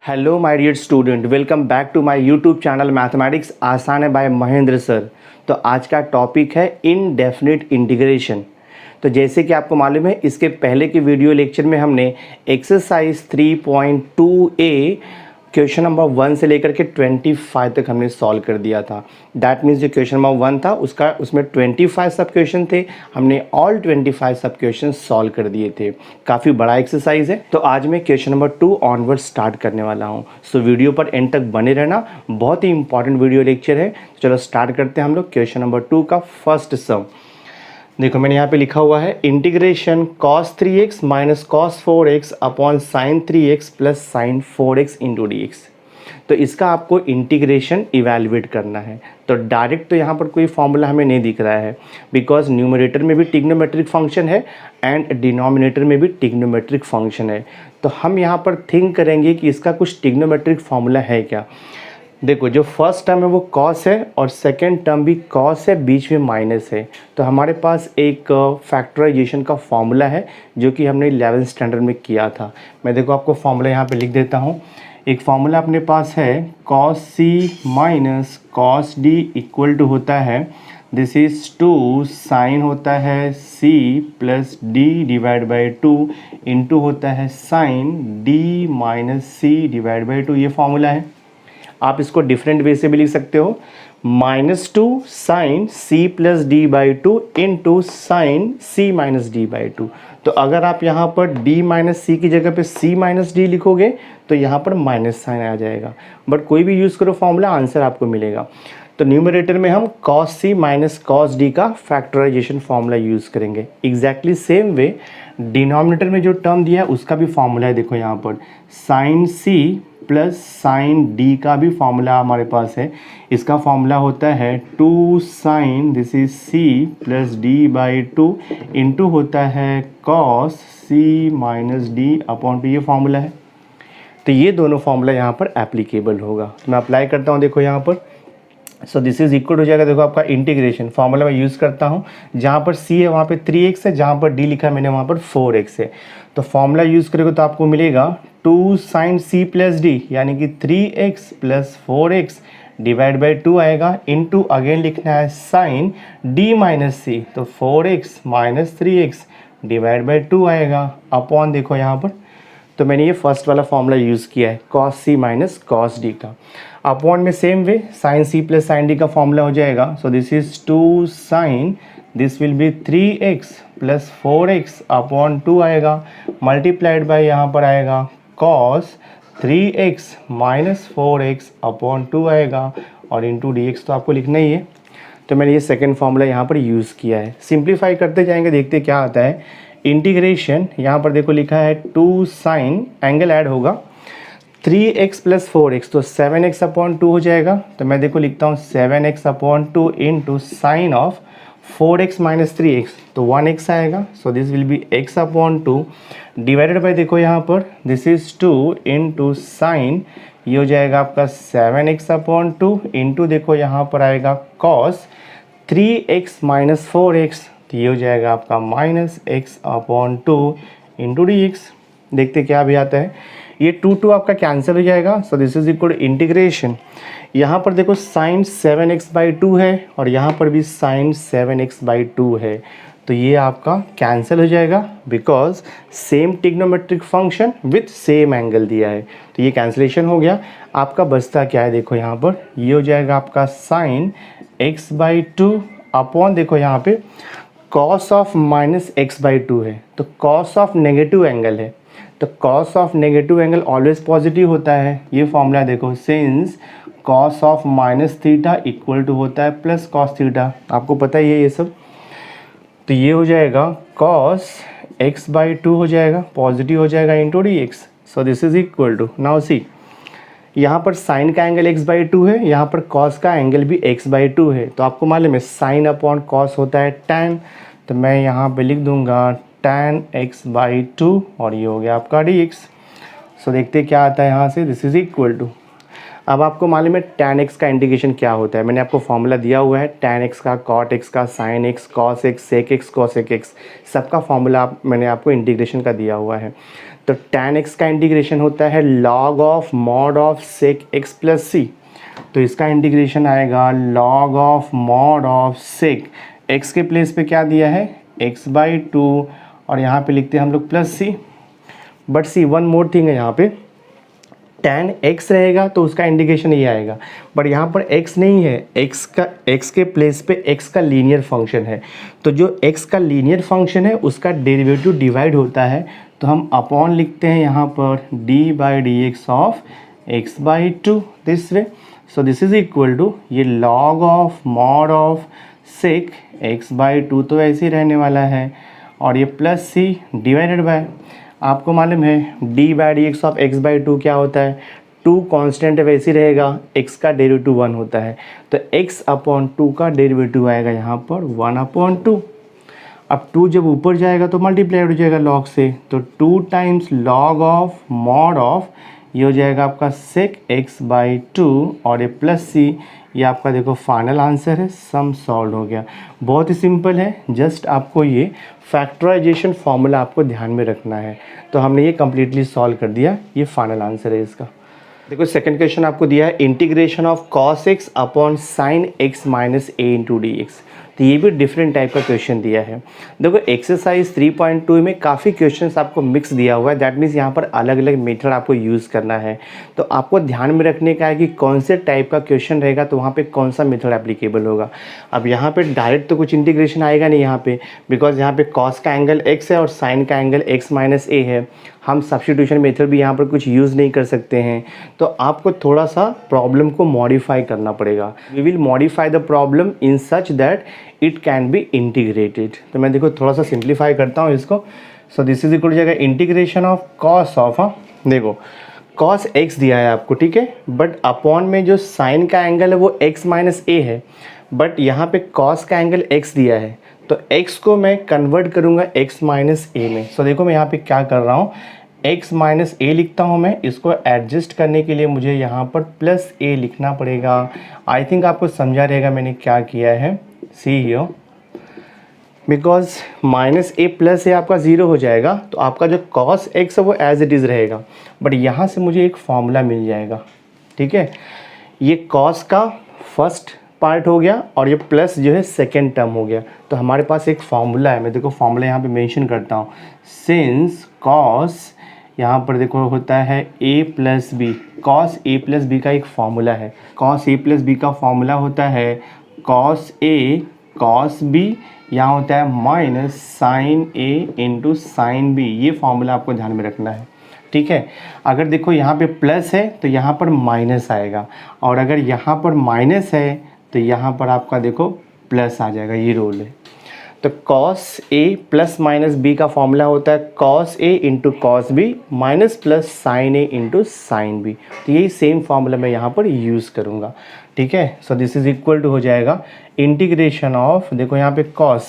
Hello my dear student, welcome back to my YouTube channel mathematics आसान है bye Mahendra sir. तो आज का टॉपिक है इनडेफिनिट इंटीग्रेशन। तो जैसे कि आपको मालूम है, इसके पहले के वीडियो लेक्चर में हमने एक्सरसाइज 3.2a क्वेश्चन नंबर 1 से लेकर के 25 तक हमने सॉल्व कर दिया था। दैट मीन्स जो क्वेश्चन नंबर 1 था उसमें 25 सब क्वेश्चन थे, हमने ऑल 25 सब क्वेश्चन सॉल्व कर दिए थे। काफ़ी बड़ा एक्सरसाइज है। तो आज मैं क्वेश्चन नंबर 2 ऑनवर्ड स्टार्ट करने वाला हूँ। सो वीडियो पर एंड तक बने रहना, बहुत ही इंपॉर्टेंट वीडियो लेक्चर है। चलो स्टार्ट करते हैं हम लोग क्वेश्चन नंबर 2 का फर्स्ट सम। देखो मैंने यहाँ पे लिखा हुआ है integration cos 3x minus cos 4x upon sine 3x plus sign 4x into d x. तो इसका आपको इंटीग्रेशन इवेलुएट करना है। तो डायरेक्ट तो यहाँ पर कोई फॉर्मूला हमें नहीं दिख रहा है, बिकॉज न्यूमरेटर में भी ट्रिग्नोमेट्रिक फंक्शन है एंड डिनोमिनेटर में भी ट्रिग्नोमेट्रिक फंक्शन है। तो हम यहाँ पर थिंक करेंगे कि इसका कुछ ट्रिग्नोमेट्रिक फॉर्मूला है क्या। देखो जो फर्स्ट टर्म है वो कॉस है और सेकंड टर्म भी कॉस है, बीच में माइनस है। तो हमारे पास एक फैक्टराइजेशन का फॉर्मूला है जो कि हमने 11th स्टैंडर्ड में किया था। मैं देखो आपको फॉर्मूला यहाँ पे लिख देता हूँ। एक फॉर्मूला अपने पास है cos C minus cos D equal to होता है, दिस इज़ 2 साइन होता है C plus D divide by 2 into होता है sine D minus C divide by 2। ये फॉर्मूला है। आप इसको डिफरेंट वे से भी लिख सकते हो, -2 sine c plus d by 2 into sine c minus d by 2। तो अगर आप यहाँ पर d माइनस सी की जगह पे c माइनस डी लिखोगे तो यहाँ पर माइनस साइन आ जाएगा। बट कोई भी यूज़ करो फॉर्मूला, आंसर आपको मिलेगा। तो न्यूमरेटर में हम cos c minus cos d का फैक्टराइजेशन फॉर्मूला यूज़ करेंगे। एग्जैक्टली सेम वे डिनोमिनेटर में जो टर्म दिया है उसका भी फॉर्मूला है। देखो यहाँ पर sine c plus sine d का भी फॉर्मूला हमारे पास है। इसका फॉर्मूला होता है 2 sine this is c plus d by 2 into होता है कॉस सी माइनस डी अपॉन 2। ये फॉर्मूला है। तो ये दोनों फॉर्मूला यहाँ पर एप्लीकेबल होगा। तो मैं अप्लाई करता हूँ। देखो यहाँ पर सो दिस इज इक्वल हो जाएगा। देखो आपका इंटीग्रेशन फॉर्मूला मैं यूज़ करता हूँ, जहाँ पर c है वहाँ पे 3x है, जहाँ पर d लिखा है मैंने वहाँ पर 4x है। तो फॉर्मूला यूज़ करोगे तो आपको मिलेगा 2 साइन c प्लस डी यानी कि 3x plus 4x divide by 2 आएगा, इंटू अगेन लिखना है साइन d माइनस सी, तो 4x minus 3x divide by 2 आएगा अपॉन। देखो यहाँ पर तो मैंने ये फर्स्ट वाला फॉर्मूला यूज़ किया है cos c minus cos d का। अपॉन में same way sine c plus sine d का फॉर्मूला हो जाएगा। So this is 2 sine this will be 3x plus 4x upon 2 आएगा, मल्टीप्लाइड बाय यहाँ पर आएगा cos 3x minus 4x upon 2 आएगा और इंटू dx तो आपको लिखना ही है। तो मैंने ये सेकेंड फॉर्मूला यहाँ पर यूज़ किया है। सिंप्लीफाई करते जाएंगे, देखते क्या आता है। इंटीग्रेशन यहाँ पर देखो लिखा है 2 साइन, एंगल ऐड होगा 3x प्लस 4x, तो 7x अपॉन 2 हो जाएगा। तो मैं देखो लिखता हूँ 7x upon 2 into sign of 4x minus 3x, तो 1x आएगा। सो this will B x upon 2 divided by देखो यहाँ पर दिस इज 2 इंटू साइन, ये हो जाएगा आपका 7x अपॉन 2 इंटू देखो यहाँ पर आएगा cos 3x माइनस 4x, तो ये हो जाएगा आपका minus x upon 2 into d x. देखते क्या भी आता है। ये 2 आपका कैंसिल हो जाएगा। So this is equal integration. यहाँ पर देखो साइन 7x बाई 2 है और यहाँ पर भी साइन 7x बाई 2 है, तो ये आपका कैंसिल हो जाएगा because same trigonometric function with same angle दिया है। तो ये कैंसिलेशन हो गया। आपका बचता क्या है, देखो यहाँ पर ये हो जाएगा आपका साइन x बाई 2 अपॉन देखो यहाँ पे cos of minus x by 2 है, तो कॉस ऑफ नेगेटिव एंगल है, तो cos of negative angle always positive होता है। ये फॉर्मूला देखो, since cos of minus theta equal to होता है प्लस कॉस थीटा, आपको पता ही है ये सब। तो ये हो जाएगा कॉस एक्स बाई 2 हो जाएगा, पॉजिटिव हो जाएगा into d x. So this is equal to, now see यहाँ पर साइन का एंगल x बाई 2 है, यहाँ पर कॉस का एंगल भी x बाई 2 है। तो आपको मालूम है साइन अपॉन कॉस होता है tan, तो मैं यहाँ पे लिख दूंगा tan x बाई 2 और ये हो गया आपका dx। सो देखते क्या आता है यहाँ से, दिस इज इक्वल टू। अब आपको मालूम है tan x का इंटीग्रेशन क्या होता है। मैंने आपको फॉर्मूला दिया हुआ है tan x का, cot x का, sin x, cos x, sec x, cosec x, सबका फॉर्मूला मैंने आपको इंटीग्रेशन का दिया हुआ है। तो tan x का इंटीग्रेशन होता है log of mod of sec x plus c. तो इसका इंटीग्रेशन आएगा log of mod of sec x के प्लेस पे क्या दिया है x/2 और यहाँ पे लिखते हैं हम लोग plus c. But see one more thing है, यहाँ पे tan x रहेगा तो उसका इंडिकेशन ये आएगा, बट यहाँ पर x नहीं है, x के प्लेस पे x का लीनियर फंक्शन है। तो जो x का लीनियर फंक्शन है उसका डेरिवेटिव डिवाइड होता है, तो हम अपॉन लिखते हैं यहाँ पर d/dx of x/2 this way. So this is equal to ये log of mod of sec x/2 तो ऐसे ही रहने वाला है, और ये प्लस सी डिवाइडेड बाय, आपको मालूम है d/dx ऑफ x/2 क्या होता है, 2 कांस्टेंट वैसे ही रहेगा, x का डेरिवेटिव 1 होता है, तो x/2 का डेरिवेटिव आएगा यहाँ पर 1/2। अब 2 जब ऊपर जाएगा तो मल्टीप्लाई हो जाएगा log से, तो 2 times log of mod of ये हो जाएगा आपका sec x/2 और ये प्लस सी, ये आपका देखो फाइनल आंसर है, सम सॉल्व हो गया। बहुत ही सिंपल है, जस्ट आपको ये फैक्टराइजेशन फॉर्मूला आपको ध्यान में रखना है। तो हमने ये कम्प्लीटली सॉल्व कर दिया, ये फाइनल आंसर है इसका। देखो सेकंड क्वेश्चन आपको दिया है integration of cos x upon sin x minus a into d x. तो ये भी डिफरेंट टाइप का क्वेश्चन दिया है। देखो एक्सरसाइज 3.2 में काफ़ी क्वेश्चंस आपको मिक्स दिया हुआ है, दैट मीन्स यहाँ पर अलग अलग मेथड आपको यूज़ करना है। तो आपको ध्यान में रखने का है कि कौन से टाइप का क्वेश्चन रहेगा तो वहाँ पे कौन सा मेथड एप्लीकेबल होगा। अब यहाँ पे डायरेक्ट तो कुछ इंटीग्रेशन आएगा नहीं यहाँ पे, बिकॉज यहाँ पे cos का एंगल x है और sin का एंगल x माइनस a है। हम सब्स्टिट्यूशन मेथड भी यहाँ पर कुछ यूज़ नहीं कर सकते हैं, तो आपको थोड़ा सा प्रॉब्लम को मॉडिफाई करना पड़ेगा। We will modify the problem in such that it can be integrated. तो मैं देखो थोड़ा सा सिंप्लीफाई करता हूँ इसको। So this is equal to जाएगा इंटीग्रेशन ऑफ कॉस ऑफ, देखो cos x दिया है आपको, ठीक है, बट अपॉन में जो sin का एंगल है वो x माइनस a है, बट यहाँ पे cos का एंगल x दिया है, तो x को मैं कन्वर्ट करूँगा x माइनस a में। सो देखो मैं यहाँ पे क्या कर रहा हूँ, x माइनस a लिखता हूँ मैं, इसको एडजस्ट करने के लिए मुझे यहाँ पर प्लस a लिखना पड़ेगा। आई थिंक आपको समझा रहेगा मैंने क्या किया है। See here, because minus a plus a आपका 0 हो जाएगा, तो आपका जो cos x है वो एज इट इज़ रहेगा, बट यहाँ से मुझे एक फॉर्मूला मिल जाएगा, ठीक है। ये cos का फर्स्ट पार्ट हो गया और ये प्लस जो है सेकेंड टर्म हो गया, तो हमारे पास एक फार्मूला है। मैं देखो फार्मूला यहाँ पे मेंशन करता हूँ, सिंस cos यहाँ पर देखो होता है a plus b, cos a plus b का एक फार्मूला है। cos a प्लस बी का फार्मूला होता है cos a cos b, यहाँ होता है minus sine a into sine b। ये फार्मूला आपको ध्यान में रखना है, ठीक है। अगर देखो यहाँ पे प्लस है तो यहाँ पर माइनस आएगा, और अगर यहाँ पर माइनस है तो यहाँ पर आपका देखो प्लस आ जाएगा, ये रूल है। तो cos a plus minus b का फॉर्मूला होता है cos a into cos b minus plus sine a into sine b। तो यही सेम फार्मूला मैं यहाँ पर यूज़ करूँगा, ठीक है। So this is equal to हो जाएगा इंटीग्रेशन ऑफ, देखो यहाँ पे cos,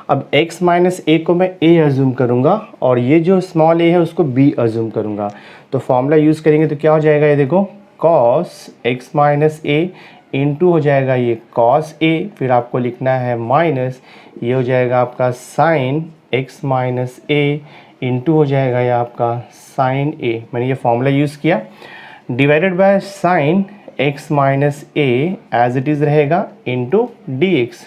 अब x माइनस a को मैं a अज्यूम करूँगा और ये जो स्मॉल a है उसको b अज्यूम करूँगा। तो फॉर्मूला यूज़ करेंगे तो क्या हो जाएगा, ये देखो cos x minus a into हो जाएगा ये cos a, फिर आपको लिखना है माइनस, ये हो जाएगा आपका sin x minus a into हो जाएगा ये आपका sin a। मैंने ये फॉर्मूला यूज़ किया, divided by sin x minus a as it is रहेगा इंटू dx।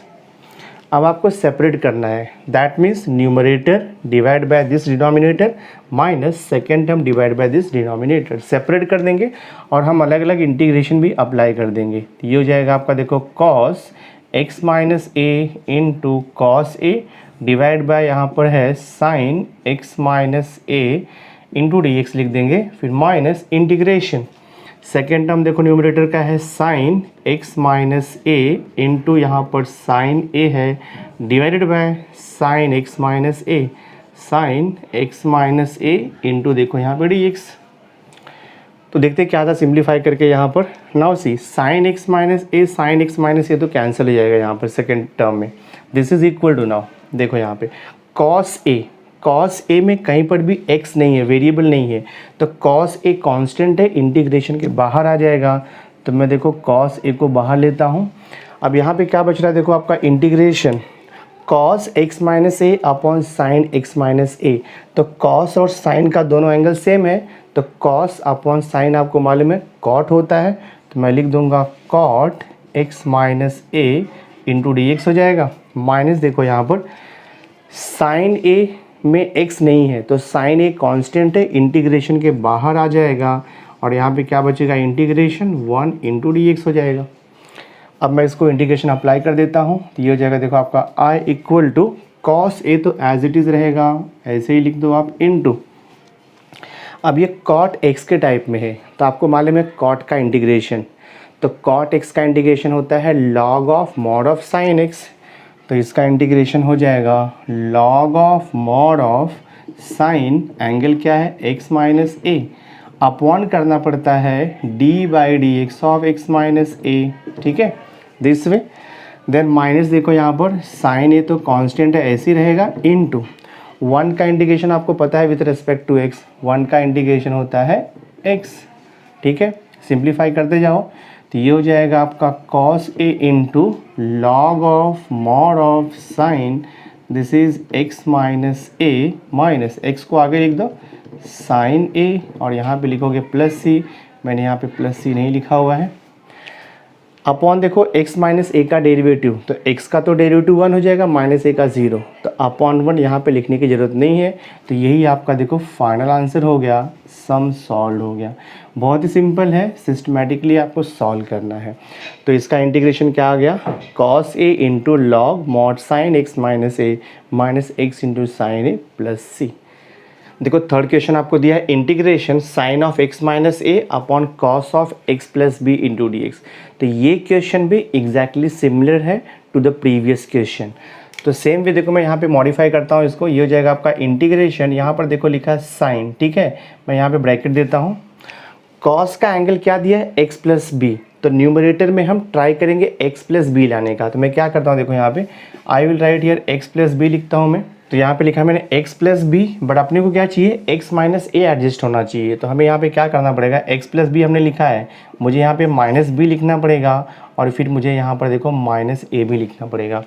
अब आपको सेपरेट करना है, that means numerator divide by this denominator minus second term divide by this denominator. Separate कर देंगे और हम अलग अलग इंटीग्रेशन भी अप्लाई कर देंगे। तो ये हो जाएगा आपका देखो cos x minus a into cos a divide by यहाँ पर है sin x minus a into dx लिख देंगे, फिर माइनस इंटीग्रेशन, सेकेंड टर्म देखो न्यूमरेटर का है sin x minus a into यहाँ पर sin a है divided by sin x minus a, sin x minus a into देखो यहाँ पर dx। तो देखते क्या था सिंप्लीफाई करके यहाँ पर, now see sin x minus a, sin x minus a तो कैंसिल हो जाएगा यहाँ पर सेकेंड टर्म में। This is equal to, now देखो यहाँ पे cos a में कहीं पर भी x नहीं है, वेरिएबल नहीं है, तो cos a कांस्टेंट है, इंटीग्रेशन के बाहर आ जाएगा। तो मैं देखो cos a को बाहर लेता हूँ। अब यहाँ पे क्या बच रहा है, देखो आपका integration cos x minus a upon sine x minus ए। तो cos और sin का दोनों एंगल सेम है, तो cos अपॉन साइन आपको मालूम है cot होता है, तो मैं लिख दूंगा cot x माइनस ए इंटू डी एक्स हो जाएगा। माइनस देखो यहाँ पर साइन ए में x नहीं है, तो साइन ए कांस्टेंट है, इंटीग्रेशन के बाहर आ जाएगा और यहाँ पे क्या बचेगा, इंटीग्रेशन 1 इंटू डी एक्स हो जाएगा। अब मैं इसको इंटीग्रेशन अप्लाई कर देता हूँ, तो ये हो जाएगा देखो आपका i equal to cos A तो एज इट इज़ रहेगा, ऐसे ही लिख दो आप, इनटू अब ये कॉट एक्स के टाइप में है, तो आपको मालूम है कॉट का इंटीग्रेशन, तो कॉट एक्स का इंटीग्रेशन होता है log of mod of sine x, तो इसका इंटीग्रेशन हो जाएगा log of mod of sine angle क्या है x माइनस ए, अपॉन करना पड़ता है d by d x of x minus a, ठीक है, दिस वे। देन माइनस देखो यहाँ पर साइन ए तो कांस्टेंट है, ऐसे ही रहेगा, इनटू 1 का इंटीग्रेशन आपको पता है विथ रिस्पेक्ट टू x, 1 का इंटीग्रेशन होता है x, ठीक है, सिंप्लीफाई करते जाओ, तो ये हो जाएगा आपका cos a into log of mod of sign this is x minus a, minus x को आगे लिख दो साइन a और यहाँ पे लिखोगे प्लस c, मैंने यहाँ पे प्लस c नहीं लिखा हुआ है, अपॉन देखो x माइनस ए का डेरिवेटिव, तो x का तो डेरिवेटिव 1 हो जाएगा, माइनस ए का 0, तो अपॉन 1 यहाँ पे लिखने की ज़रूरत नहीं है, तो यही आपका देखो फाइनल आंसर हो गया, सम सॉल्व हो गया। बहुत ही सिंपल है, सिस्टमेटिकली आपको सॉल्व करना है। तो इसका इंटीग्रेशन क्या आ गया, cos a into log mod sine x minus a minus x into sine a plus c. देखो थर्ड क्वेश्चन आपको दिया है integration sine of x minus a upon cos of x plus b into d x. तो ये question भी exactly similar है to the previous question. तो same way देखो मैं यहाँ पे मॉडिफाई करता हूँ इसको, ये हो जाएगा आपका इंटीग्रेशन, यहाँ पर देखो लिखा है साइन, ठीक है, मैं यहाँ पे ब्रैकेट देता हूँ, कॉस का एंगल क्या दिया है x प्लस बी, तो न्यूमरेटर में हम ट्राई करेंगे x प्लस बी लाने का। तो मैं क्या करता हूँ देखो यहाँ पे I will write here x plus b लिखता हूँ मैं, तो यहाँ पे लिखा है मैंने x प्लस बी, बट अपने को क्या चाहिए x माइनस ए एडजस्ट होना चाहिए, तो हमें यहाँ पे क्या करना पड़ेगा, x प्लस बी हमने लिखा है, मुझे यहाँ पे माइनस बी लिखना पड़ेगा और फिर मुझे यहाँ पर देखो माइनस ए भी लिखना पड़ेगा,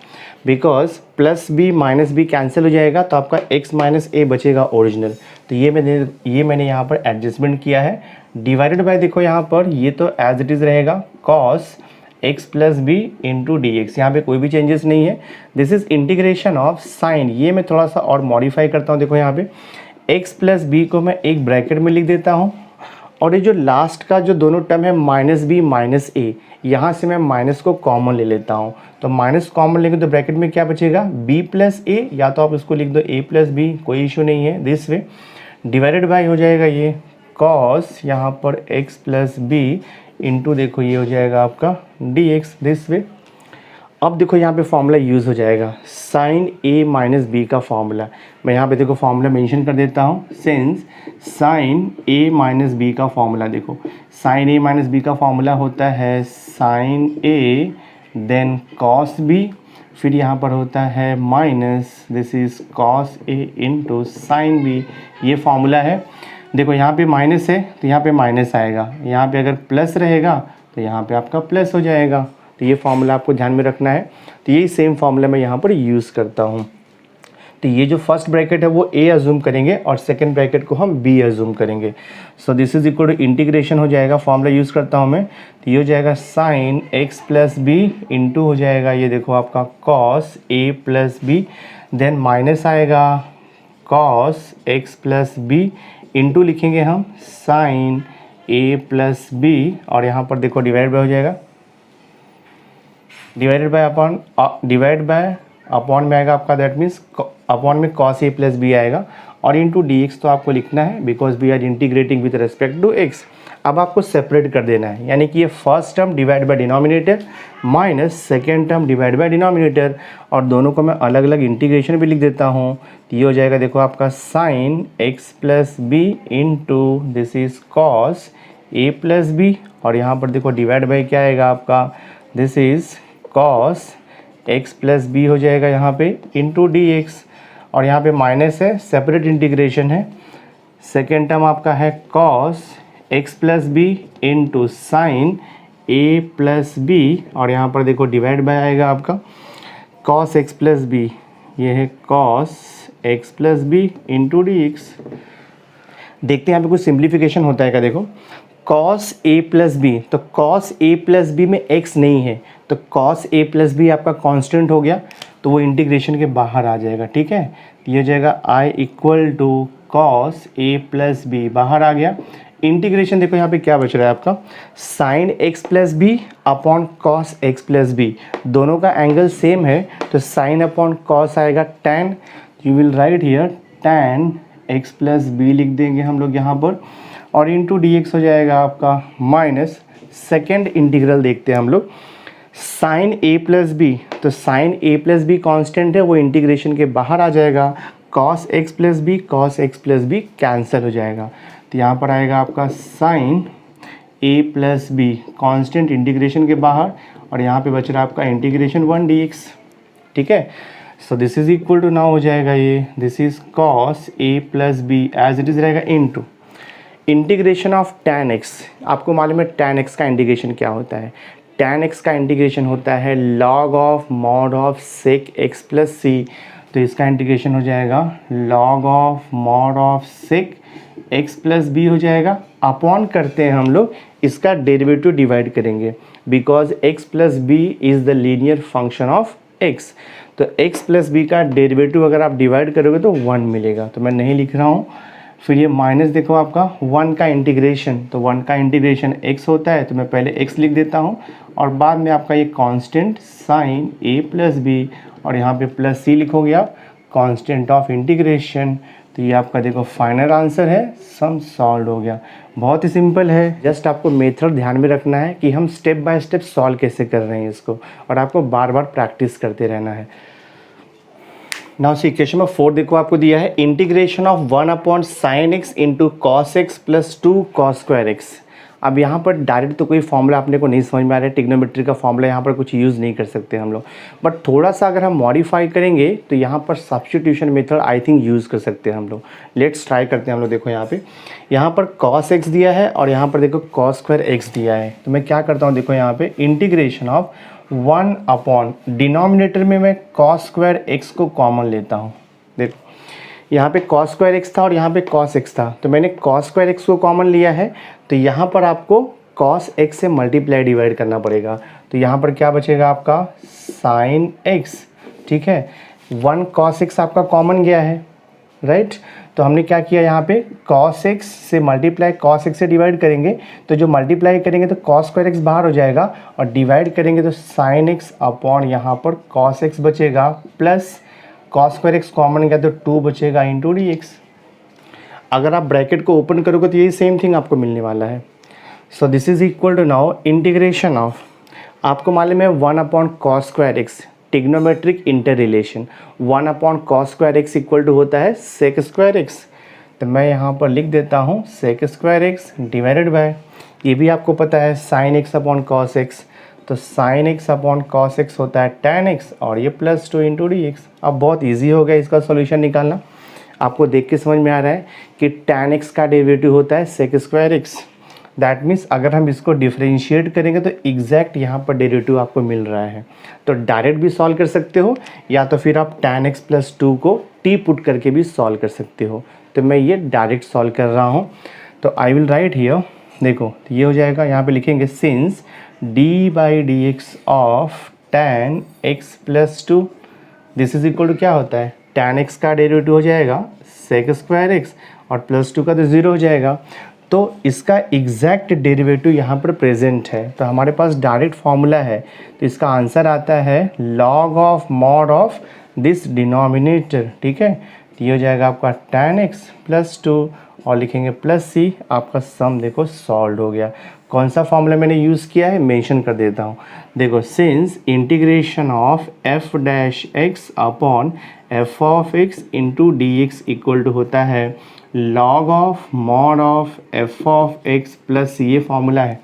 because plus b minus b cancel हो जाएगा तो आपका x माइनस ए बचेगा ओरिजिनल। तो ये मैंने यहाँ पर एडजस्टमेंट किया है, डिवाइडेड बाय देखो यहाँ पर ये तो एज इट इज़ रहेगा cos x plus b into d x, यहाँ पर कोई भी चेंजेस नहीं है, this is integration of sine. ये मैं थोड़ा सा और मॉडिफाई करता हूँ, देखो यहाँ पे x प्लस बी को मैं एक ब्रैकेट में लिख देता हूँ और ये जो लास्ट का जो दोनों टर्म है माइनस बी माइनस ए, यहाँ से मैं माइनस को कॉमन ले लेता हूँ, तो माइनस कॉमन लेंगे तो ब्रैकेट में क्या बचेगा b प्लस ए, या तो आप इसको लिख दो a प्लस बी, कोई इशू नहीं है, दिस वे, डिवाइडेड बाय हो जाएगा ये कॉस यहाँ पर x प्लस बी इंटू देखो ये हो जाएगा आपका डी एक्स, दिस वे। अब देखो यहाँ पे फॉर्मूला यूज़ हो जाएगा साइन ए माइनस बी का फॉर्मूला, मैं यहाँ पे देखो फॉर्मूला मेंशन कर देता हूँ, since sine a minus b का फॉर्मूला, देखो साइन ए माइनस बी का फॉर्मूला होता है sine a then cos b, फिर यहाँ पर होता है minus this is cos a into sine b, ये फॉर्मूला है। देखो यहाँ पे माइनस है तो यहाँ पे माइनस आएगा, यहाँ पे अगर प्लस रहेगा तो यहाँ पे आपका प्लस हो जाएगा, तो ये फॉर्मूला आपको ध्यान में रखना है। तो यही सेम फॉर्मूला मैं यहाँ पर यूज़ करता हूँ। तो ये जो फर्स्ट ब्रैकेट है वो a अज्यूम करेंगे और सेकंड ब्रैकेट को हम b अज्यूम करेंगे। So this is equal to integration हो जाएगा, फॉर्मूला यूज़ करता हूँ मैं, तो ये हो जाएगा sine x plus b into हो जाएगा ये देखो आपका cos a plus b, then minus आएगा cos x plus b into लिखेंगे हम साइन a प्लस बी और यहाँ पर देखो डिवाइड बाय हो जाएगा, divided by upon, divide by upon में आएगा आपका, दैट मीन्स अपॉन में कॉस ए प्लस बी आएगा और इंटू डी एक्स तो आपको लिखना है because we are integrating with respect to x. अब आपको सेपरेट कर देना है, यानी कि ये first term divide by denominator minus second term divide by denominator, और दोनों को मैं अलग अलग इंटीग्रेशन भी लिख देता हूँ। तो ये हो जाएगा देखो आपका sine x plus b into this is cos a plus b, और यहाँ पर देखो डिवाइड बाय क्या आएगा आपका, this is cos x plus b हो जाएगा यहाँ पे इंटू डी एक्स, और यहाँ पे माइनस है, सेपरेट इंटीग्रेशन है। सेकेंड टर्म आपका है cos x plus b into sine a plus b, और यहाँ पर देखो डिवाइड बाय आएगा आपका कॉस x प्लस बी ये है cos x plus b into d x. देखते हैं यहाँ पे कुछ सिंप्लीफिकेशन होता है क्या। देखो cos a प्लस बी, तो cos a प्लस बी में x नहीं है, तो cos a प्लस बी आपका कांस्टेंट हो गया, तो वो इंटीग्रेशन के बाहर आ जाएगा। ठीक है, ये हो जाएगा i equal to cos a plus b, बाहर आ गया। इंटीग्रेशन देखो यहाँ पे क्या बच रहा है आपका, sine x plus b upon cos x plus b, दोनों का एंगल सेम है, तो साइन अपॉन कॉस आएगा tan, you will write here tan x plus b लिख देंगे हम लोग यहाँ पर, और इंटू डी एक्स हो जाएगा आपका माइनस। सेकेंड इंटीग्रल देखते हैं हम लोग, साइन a प्लस बी, तो sine a plus b constant है, वो इंटीग्रेशन के बाहर आ जाएगा, cos x plus b cos x plus b cancel हो जाएगा, तो यहाँ पर आएगा आपका sine a plus b constant integration के बाहर, और यहाँ पे बच रहा है आपका इंटीग्रेशन 1 dx। ठीक है, so this is equal to now हो जाएगा ये, this is cos a plus b as it is रहेगा into integration of tan x। आपको मालूम है tan x का इंटीग्रेशन क्या होता है, tan x का इंटीग्रेशन होता है log of mod of sec x plus c, तो इसका इंटीग्रेशन हो जाएगा log of mod of sec x plus b हो जाएगा, अपॉन करते हैं हम लोग इसका डेरिवेटिव डिवाइड करेंगे, because x plus b is the linear function of x, तो x प्लस बी का डेरिवेटिव अगर आप डिवाइड करोगे तो 1 मिलेगा, तो मैं नहीं लिख रहा हूँ। फिर ये माइनस देखो आपका 1 का इंटीग्रेशन, तो 1 का इंटीग्रेशन x होता है, तो मैं पहले x लिख देता हूँ, और बाद में आपका ये constant sine a plus b, और यहाँ पे प्लस c लिखोगे आप, कांस्टेंट ऑफ इंटीग्रेशन। तो ये आपका देखो फाइनल आंसर है, सम सॉल्व हो गया। बहुत ही सिंपल है, जस्ट आपको मेथड ध्यान में रखना है कि हम स्टेप बाय स्टेप सॉल्व कैसे कर रहे हैं इसको, और आपको बार बार प्रैक्टिस करते रहना है। नाउ सी इक्वेशन में 4 देखो आपको दिया है, integration of 1 upon sine x into cos x plus 2 cos square x. अब यहाँ पर डायरेक्ट तो कोई फॉर्मूला आपने को नहीं समझ में आ रहा है, ट्रिग्नोमेट्री का फॉर्मूला यहाँ पर कुछ यूज़ नहीं कर सकते हम लोग, बट थोड़ा सा अगर हम मॉडिफाई करेंगे तो यहाँ पर substitution method I think use कर सकते हैं हम लोग। लेट्स ट्राई करते हैं हम लोग। देखो यहाँ पर कॉस एक्स दिया है, और यहाँ पर देखो कॉस स्क्वायर एक्स दिया है, तो मैं क्या करता हूँ, देखो यहाँ पे इंटीग्रेशन ऑफ 1 अपॉन डिनोमिनेटर में मैं कॉस स्क्वायर एक्स को कॉमन लेता हूँ। देखो यहाँ पे कॉस स्क्वायर एक्स था और यहाँ पे कॉस एक्स था, तो मैंने कॉस स्क्वायर एक्स को कॉमन लिया है, तो यहाँ पर आपको कॉस एक्स से मल्टीप्लाई डिवाइड करना पड़ेगा, तो यहाँ पर क्या बचेगा आपका साइन एक्स। ठीक है, 1 कॉस एक्स आपका कॉमन गया है, राइट, तो हमने क्या किया, यहाँ पे कॉस एक्स से मल्टीप्लाई कॉस एक्स से डिवाइड करेंगे, तो जो मल्टीप्लाई करेंगे तो कॉस स्क्वायर एक्स बाहर हो जाएगा, और डिवाइड करेंगे तो साइन एक्स अपॉन यहाँ पर कॉस एक्स बचेगा, plus cos square x common गया तो 2 बचेगा इंटू डी एक्स। अगर आप ब्रैकेट को ओपन करोगे तो यही सेम थिंग आपको मिलने वाला है। So this is equal to now integration of, आपको मालूम है 1 upon cos square x, trigonometric inter relation, 1 upon cos square x equal to होता है सेक स्क्वायर एक्स, तो मैं यहाँ पर लिख देता हूँ sec square x divided by, ये भी आपको पता है sine x upon cos x, तो sine x upon cos x होता है tan x, और ये प्लस 2 इंटू डी एक्स। अब बहुत इजी हो गया इसका सॉल्यूशन निकालना, आपको देख के समझ में आ रहा है कि tan x का डेरिवेटिव होता है sec square x, that means अगर हम इसको डिफ्रेंशिएट करेंगे तो एग्जैक्ट यहाँ पर डेरिवेटिव आपको मिल रहा है, तो डायरेक्ट भी सॉल्व कर सकते हो, या तो फिर आप tan x प्लस 2 को t पुट करके भी सॉल्व कर सकते हो, तो मैं ये डायरेक्ट सॉल्व कर रहा हूँ। तो आई विल राइट हियर, देखो तो ये हो जाएगा, यहाँ पे लिखेंगे since d by d x of tan x plus 2, this is equal to क्या होता है, tan x का डेरिवेटिव हो जाएगा सेक स्क्वायर एक्स, और प्लस 2 का तो 0 हो जाएगा, तो इसका एग्जैक्ट डेरिवेटिव यहाँ पर प्रेजेंट है, तो हमारे पास डायरेक्ट फॉर्मूला है, तो इसका आंसर आता है log of mod of this denominator. ठीक है, तो ये हो जाएगा आपका tan x प्लस 2, और लिखेंगे प्लस सी, आपका सम देखो सॉल्व हो गया। कौन सा फॉर्मूला मैंने यूज़ किया है मेंशन कर देता हूँ, देखो since integration of f dash x upon f of x into d x equal to होता है log of mod of f of x plus ये फॉर्मूला है,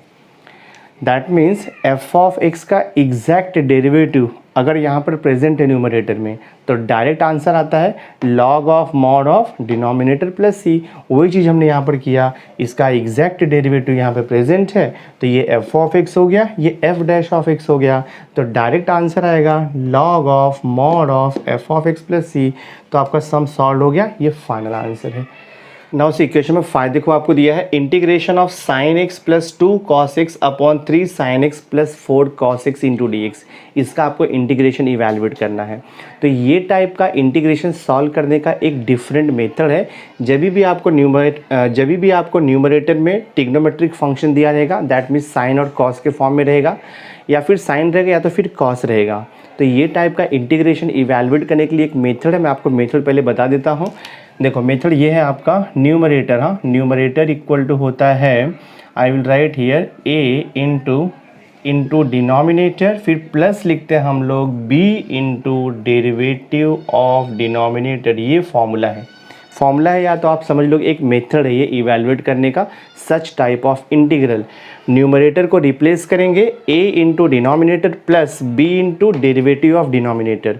that means f of x का एग्जैक्ट डेरिवेटिव अगर यहाँ पर present है numerator में तो डायरेक्ट आंसर आता है log of mod of denominator plus c. वही चीज़ हमने यहाँ पर किया, इसका एग्जैक्ट डेरिवेटिव यहाँ पे प्रेजेंट है तो ये एफ ऑफ एक्स हो गया, ये एफ डैश ऑफ एक्स हो गया, तो डायरेक्ट आंसर आएगा log of mod of f of x plus c. तो आपका सम सॉल्व हो गया, ये फाइनल आंसर है। नाउ इस इक्वेशन में फायदे को आपको दिया है integration of sine x plus 2 cos x upon 3 sine x plus 4 cos x into d x. इसका आपको इंटीग्रेशन इवेलुएट करना है। तो ये टाइप का इंटीग्रेशन सॉल्व करने का एक डिफरेंट मेथड है। जब भी आपको न्यूमरेटर में टिग्नोमेट्रिक फंक्शन दिया रहेगा, दैट मीन्स साइन और कॉस के फॉर्म में रहेगा, या फिर साइन रहेगा या तो फिर कॉस रहेगा, तो ये टाइप का इंटीग्रेशन इवेलुएट करने के लिए एक मेथड है। मैं आपको मेथड पहले बता देता हूँ। देखो मेथड ये है आपका न्यूमरेटर, हाँ न्यूमरेटर इक्वल टू होता है, I will write here a into denominator, फिर प्लस लिखते हैं हम लोग b into derivative of denominator. ये फॉर्मूला है या तो आप समझ लो एक मेथड है ये इवेलुएट करने का such type of integral. Numerator को रिप्लेस करेंगे a into denominator plus b into derivative of denominator.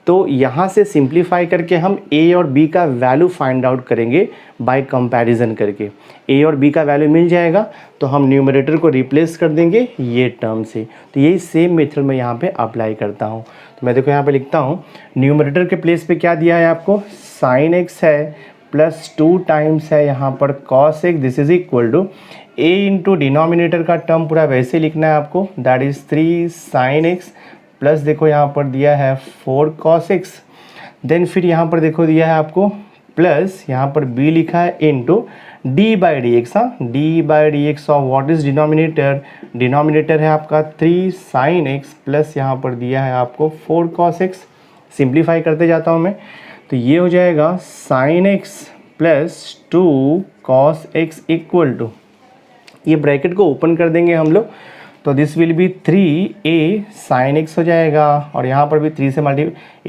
तो यहाँ से सिंप्लीफाई करके हम a और b का वैल्यू फाइंड आउट करेंगे बाय कंपैरिजन करके। a और b का वैल्यू मिल जाएगा तो हम न्यूमरेटर को रिप्लेस कर देंगे ये टर्म से। तो यही सेम मेथड मैं यहाँ पे अप्लाई करता हूँ। तो मैं देखो यहाँ पे लिखता हूँ न्यूमरेटर के प्लेस पे क्या दिया है आपको, साइन एक्स है प्लस 2 टाइम्स है यहाँ पर cos x, this is equal to a into denominator का टर्म पूरा वैसे लिखना है आपको, that is 3 sine x plus देखो यहाँ पर दिया है 4 cos x, देन फिर यहाँ पर देखो दिया है आपको प्लस यहाँ पर b लिखा है into d by d x. हाँ, d by d x of what is denominator, denominator है आपका 3 साइन एक्स प्लस यहाँ पर दिया है आपको 4 cos x। सिंप्लीफाई करते जाता हूँ मैं, तो ये हो जाएगा sine x plus 2 cos x equal to, ये ब्रैकेट को ओपन कर देंगे हम लोग, तो this will be 3a sine x हो जाएगा, और यहाँ पर भी 3 से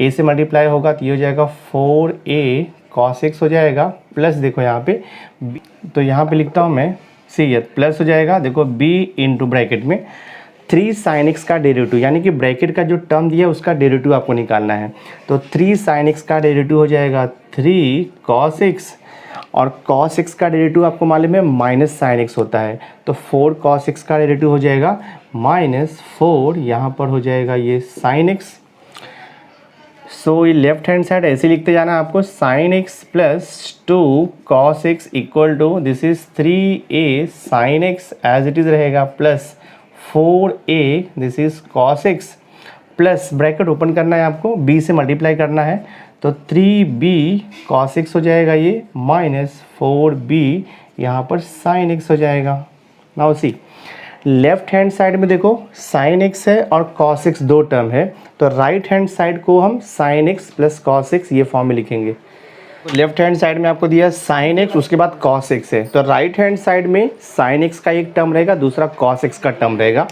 a से मल्टीप्लाई होगा तो ये हो जाएगा 4a cos x हो जाएगा, प्लस देखो यहाँ पे तो यहाँ पे लिखता हूँ मैं सी प्लस हो जाएगा, देखो b इंटू ब्रैकेट में 3 साइन एक्स का डेरिवेटिव, यानी कि ब्रैकेट का जो टर्म दिया है उसका डेरिवेटिव आपको निकालना है। तो 3 साइन एक्स का डेरिवेटिव हो जाएगा 3 cos x, और cos x का डेरिवेटिव आपको मालूम है माइनस साइन x होता है, तो 4 cos x का डेरिवेटिव हो जाएगा -4, यहाँ पर हो जाएगा ये साइन x। सो ये लेफ्ट हैंड साइड ऐसे लिखते जाना आपको, sine x plus 2 cos x equal to this is 3a sine x as it is रहेगा plus 4a this is cos x, plus bracket open करना है आपको, b से मल्टीप्लाई करना है, तो 3b cos x हो जाएगा ये -4b यहाँ पर sin x हो जाएगा। Now see left hand side में देखो sin x है और cos x दो टर्म है, तो राइट हैंड साइड को हम sin x plus cos x ये फॉर्म में लिखेंगे। लेफ्ट हैंड साइड में आपको दिया sin x, उसके बाद cos x है, तो राइट हैंड साइड में sin x का एक टर्म रहेगा, दूसरा cos x का टर्म रहेगा।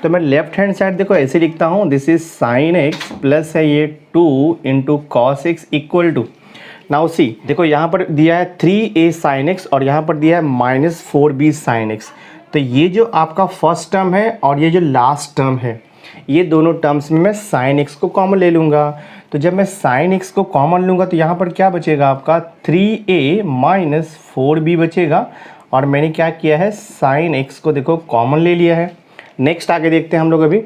तो मैं लेफ्ट हैंड साइड देखो ऐसे लिखता हूँ, this is sine x plus है ये 2 into cos x equal to, now see देखो यहाँ पर दिया है 3a साइन एक्स और यहाँ पर दिया है -4b साइन एक्स। तो ये जो आपका फर्स्ट टर्म है और ये जो लास्ट टर्म है, ये दोनों टर्म्स में मैं साइन एक्स को कॉमन ले लूँगा। तो जब मैं साइन एक्स को कॉमन लूँगा तो यहाँ पर क्या बचेगा आपका 3a माइनस 4b बचेगा, और मैंने क्या किया है साइन एक्स को देखो कॉमन ले लिया है। नेक्स्ट आगे देखते हैं हम लोग, अभी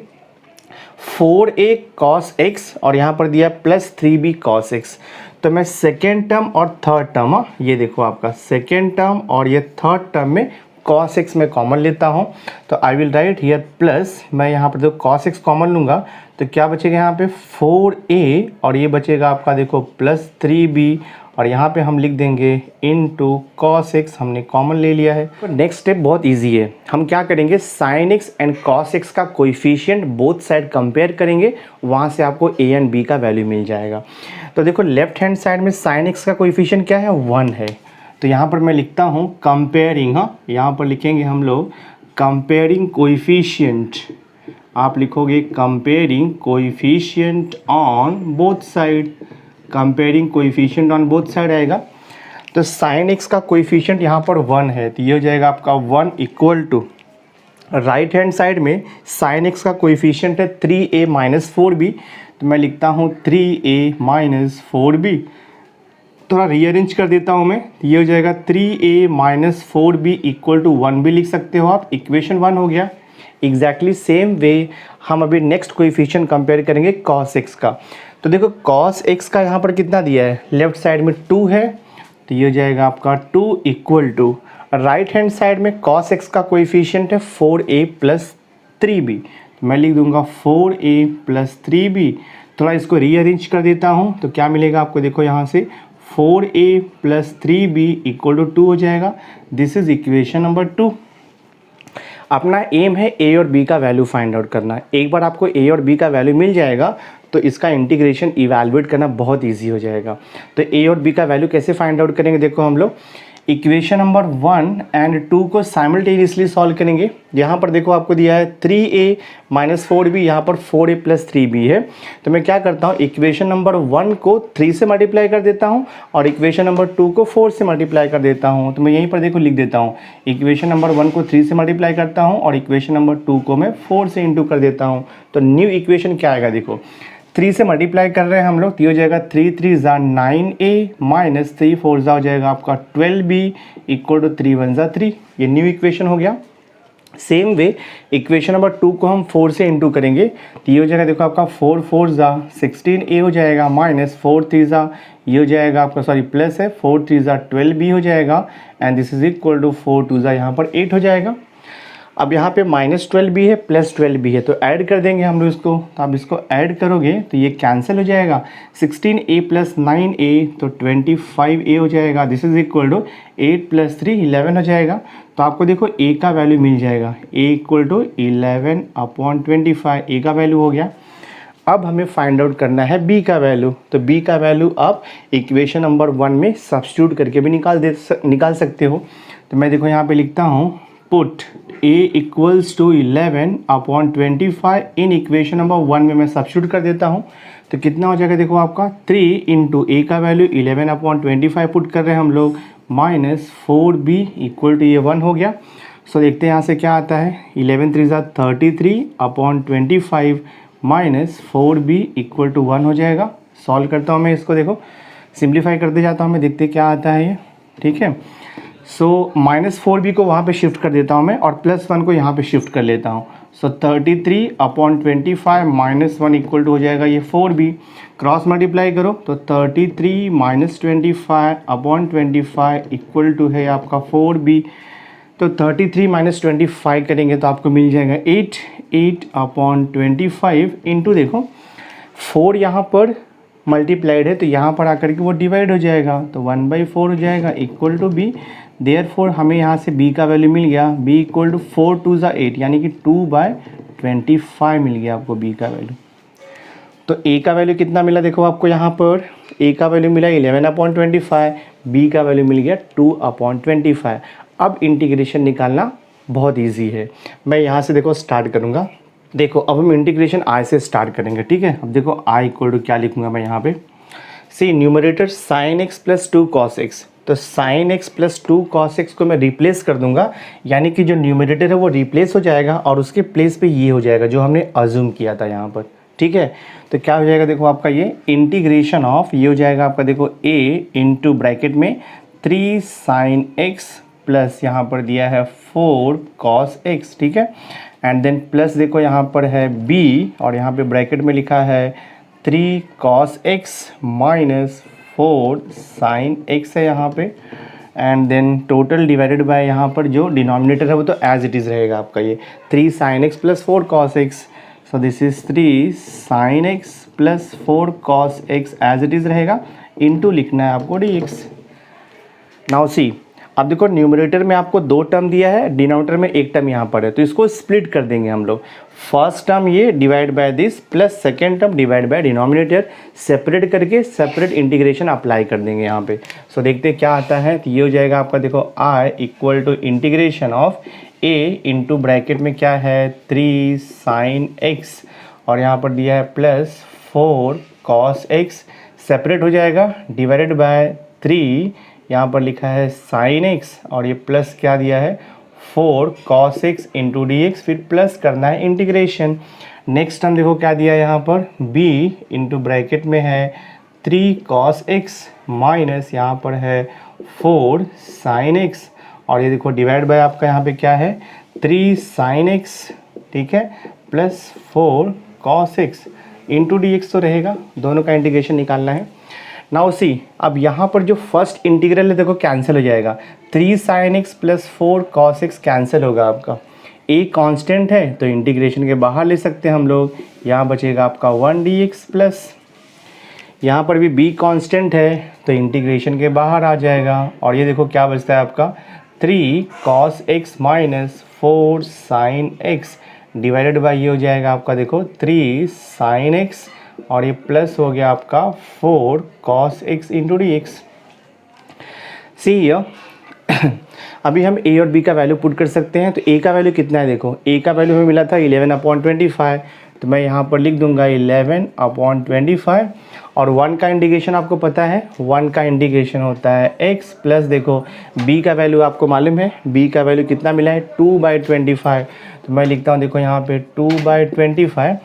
4a cos x और यहाँ पर दिया प्लस 3b cos x। तो मैं सेकेंड टर्म और थर्ड टर्म, ये देखो आपका सेकेंड टर्म और ये थर्ड टर्म में cos x में कॉमन लेता हूँ, तो I will write here plus, मैं यहाँ पर देखो cos x कॉमन लूँगा तो क्या बचेगा यहाँ पे 4a और ये बचेगा आपका देखो प्लस 3b, और यहाँ पे हम लिख देंगे इनटू cos x, हमने कॉमन ले लिया है। तो नेक्स्ट स्टेप बहुत इजी है, हम क्या करेंगे sin x and cos x का कोएफिशिएंट बोथ साइड कंपेयर करेंगे, वहाँ से आपको a एंड b का वैल्यू मिल जाएगा। तो देखो लेफ्ट हैंड साइड में sin x का कोएफिशिएंट क्या है 1 है, तो यहाँ पर मैं लिखता हूँ कंपेयरिंग, हाँ यहाँ पर लिखेंगे हम लोग कंपेयरिंग कोएफिशिएंट, आप लिखोगे comparing coefficient on both side, comparing coefficient on both side आएगा। तो sin x का कोएफिशिएंट यहाँ पर 1 है, तो ये हो जाएगा आपका 1 equal to right hand side में साइन एक्स का कोएफिशिएंट है 3a माइनस 4b, तो मैं लिखता हूँ 3a माइनस 4b। थोड़ा रीअरेंज कर देता हूँ मैं, ये हो जाएगा 3a minus 4b equal to 1 भी लिख सकते हो आप, इक्वेशन 1 हो गया। एग्जैक्टली सेम वे हम अभी नेक्स्ट कोएफिशिएंट कंपेयर करेंगे cos x का। तो देखो cos x का यहाँ पर कितना दिया है, लेफ्ट साइड में 2 है, तो ये हो जाएगा आपका 2 equal to right hand side में cos x का कोएफिशिएंट है 4a प्लस 3b, तो मैं लिख दूंगा 4a प्लस 3b। थोड़ा इसको रीअरेंज कर देता हूँ, तो क्या मिलेगा आपको, देखो यहाँ से 4a plus 3b equal to 2 हो जाएगा। This is equation number 2। अपना एम है a और b का वैल्यू फाइंड आउट करना। एक बार आपको a और b का वैल्यू मिल जाएगा तो इसका इंटीग्रेशन इवैल्यूएट करना बहुत इजी हो जाएगा। तो a और b का वैल्यू कैसे फाइंड आउट करेंगे, देखो हम लोग इक्वेशन नंबर 1 एंड 2 को साइमल्टेनियसली सॉल्व करेंगे। यहाँ पर देखो आपको दिया है 3a माइनस 4b, यहाँ पर 4a प्लस 3b है। तो मैं क्या करता हूँ, इक्वेशन नंबर 1 को 3 से मल्टीप्लाई कर देता हूँ और इक्वेशन नंबर 2 को 4 से मल्टीप्लाई कर देता हूँ। तो मैं यहीं पर देखो लिख देता हूँ, इक्वेशन नंबर 1 को 3 से मल्टीप्लाई करता हूँ और इक्वेशन नंबर 2 को मैं 4 से इंटू कर देता हूँ। तो न्यू इक्वेशन क्या आएगा, देखो 3 से मल्टीप्लाई कर रहे हैं हम लोग, तो ये हो जाएगा 3 3 ज़ा 9a माइनस 3 4 ज़ा हो जाएगा आपका 12b इक्वल टू 3 1 ज़ा 3। ये न्यू इक्वेशन हो गया। सेम वे इक्वेशन नंबर 2 को हम 4 से इंटू करेंगे, तो ये हो जाएगा देखो आपका 4 4 ज़ा 16a हो जाएगा माइनस 4 3 ज़ा ये हो जाएगा आपका, सॉरी प्लस है 4 3 ज़ा 12b हो जाएगा and this is equal to 4 2 ज़ा यहाँ पर 8 हो जाएगा। अब यहाँ पे माइनस 12b है प्लस 12b है, तो ऐड कर देंगे हम लोग इसको। तो आप इसको ऐड करोगे तो ये कैंसिल हो जाएगा, 16a प्लस 9a तो 25a हो जाएगा। This is equal to 8 plus 3 11 हो जाएगा। तो आपको देखो a का वैल्यू मिल जाएगा, a इक्वल टू 11/25 a का वैल्यू हो गया। अब हमें फाइंड आउट करना है b का वैल्यू। तो b का वैल्यू आप इक्वेशन नंबर 1 में सब्स्टिट्यूट करके भी निकाल सकते हो। तो मैं देखो यहाँ पे लिखता हूँ, put a equals to 11/25 in equation number 1 में मैं सब्स्टिट्यूट कर देता हूँ। तो कितना हो जाएगा, देखो आपका 3 इंटू ए का वैल्यू 11/25 पुट कर रहे हैं हम लोग माइनस 4b इक्वल टू ये 1 हो गया। सो देखते हैं यहाँ से क्या आता है, 11 3 ज़ा 33/25 माइनस 4b इक्वल टू 1 हो जाएगा। सॉल्व करता हूँ मैं इसको, देखो सिंप्लीफाई करते जाता हूँ मैं, देखते क्या आता है ये, ठीक है। सो माइनस 4b को वहाँ पे शिफ्ट कर देता हूँ मैं और प्लस 1 को यहाँ पे शिफ्ट कर लेता हूँ। सो 33/25 माइनस 1 इक्वल टू हो जाएगा ये 4b। क्रॉस मल्टीप्लाई करो तो 33 माइनस 25/25 इक्वल टू है आपका 4b। तो 33 माइनस 25 करेंगे तो आपको मिल जाएगा 8/25 इंटू, देखो 4 यहाँ पर मल्टीप्लाइड है तो यहाँ पर आकर के वो डिवाइड हो जाएगा, तो 1/4 हो जाएगा इक्वल टू b। देयरफॉर हमें यहाँ से b का वैल्यू मिल गया, b इक्वल टू 4 2 ज़ा 8 यानी कि 2/25 मिल गया आपको b का वैल्यू। तो a का वैल्यू कितना मिला, देखो आपको यहाँ पर a का वैल्यू मिला 11/25, b का वैल्यू मिल गया 2/25। अब इंटीग्रेशन निकालना बहुत ईजी है। मैं यहाँ से देखो स्टार्ट करूँगा, देखो अब हम इंटीग्रेशन i से स्टार्ट करेंगे, ठीक है। अब देखो i इक्वल टू क्या लिखूंगा मैं यहाँ पे, see numerator sin x plus 2 cos x। तो sin x plus 2 cos x को मैं रिप्लेस कर दूंगा, यानी कि जो न्यूमरेटर है वो रिप्लेस हो जाएगा और उसके प्लेस पे ये हो जाएगा जो हमने अज्यूम किया था यहाँ पर, ठीक है। तो क्या हो जाएगा, देखो आपका ये इंटीग्रेशन ऑफ ये हो जाएगा आपका, देखो a इंटू ब्रैकेट में 3 sin x प्लस यहाँ पर दिया है 4 cos x, ठीक है। एंड देन प्लस देखो यहाँ पर है b और यहाँ पे ब्रैकेट में लिखा है 3 cos x minus 4 sin x है यहाँ पे। And then total divided by यहाँ पर जो डिनोमिनेटर है वो तो एज इट इज़ रहेगा आपका, ये 3 sin x plus 4 cos x। So this is 3 sin x plus 4 cos x as it is रहेगा, इनटू लिखना है आपको dx। नाउ सी, अब देखो न्यूमरेटर में आपको 2 टर्म दिया है, डिनोमिनेटर में 1 टर्म यहाँ पर है, तो इसको स्प्लिट कर देंगे हम लोग। फर्स्ट टर्म ये divide by this plus second term divide by denominator, separate करके सेपरेट इंटीग्रेशन अप्लाई कर देंगे यहाँ पे। सो देखते क्या आता है, तो ये हो जाएगा आपका, देखो i equal to integration of a into bracket में क्या है 3 sin x और यहाँ पर दिया है प्लस 4 cos x, सेपरेट हो जाएगा डिवाइडेड बाय 3 यहाँ पर लिखा है sin x और ये प्लस क्या दिया है 4 cos x into d x, फिर प्लस करना है इंटीग्रेशन। नेक्स्ट हम देखो क्या दिया है यहाँ पर, b इंटू ब्रैकेट में है 3 cos x माइनस यहाँ पर है 4 sin x, और ये देखो डिवाइड बाय आपका यहाँ पे क्या है 3 sin x, ठीक है, plus 4 cos x into d x तो रहेगा, दोनों का इंटीग्रेशन निकालना है। नाउ सी, अब यहाँ पर जो फर्स्ट इंटीग्रल है देखो कैंसिल हो जाएगा, 3 sin x plus 4 cos x cancel होगा आपका। a कांस्टेंट है तो इंटीग्रेशन के बाहर ले सकते हैं हम लोग, यहाँ बचेगा आपका 1 dx प्लस, यहाँ पर भी b कांस्टेंट है तो इंटीग्रेशन के बाहर आ जाएगा, और ये देखो क्या बचता है आपका 3 cos x minus 4 sin x divided by ये हो जाएगा आपका देखो 3 sin x, और ये प्लस हो गया आपका 4 cos x into d x. See अभी हम a और b का वैल्यू पुट कर सकते हैं। तो a का वैल्यू कितना है, देखो a का वैल्यू हमें मिला था 11/25, तो मैं यहाँ पर लिख दूंगा 11/25, और 1 का इंटीग्रेशन आपको पता है, 1 का इंटीग्रेशन होता है x प्लस, देखो b का वैल्यू आपको मालूम है, b का वैल्यू कितना मिला है 2/25, तो मैं लिखता हूँ देखो यहाँ पे 2/25।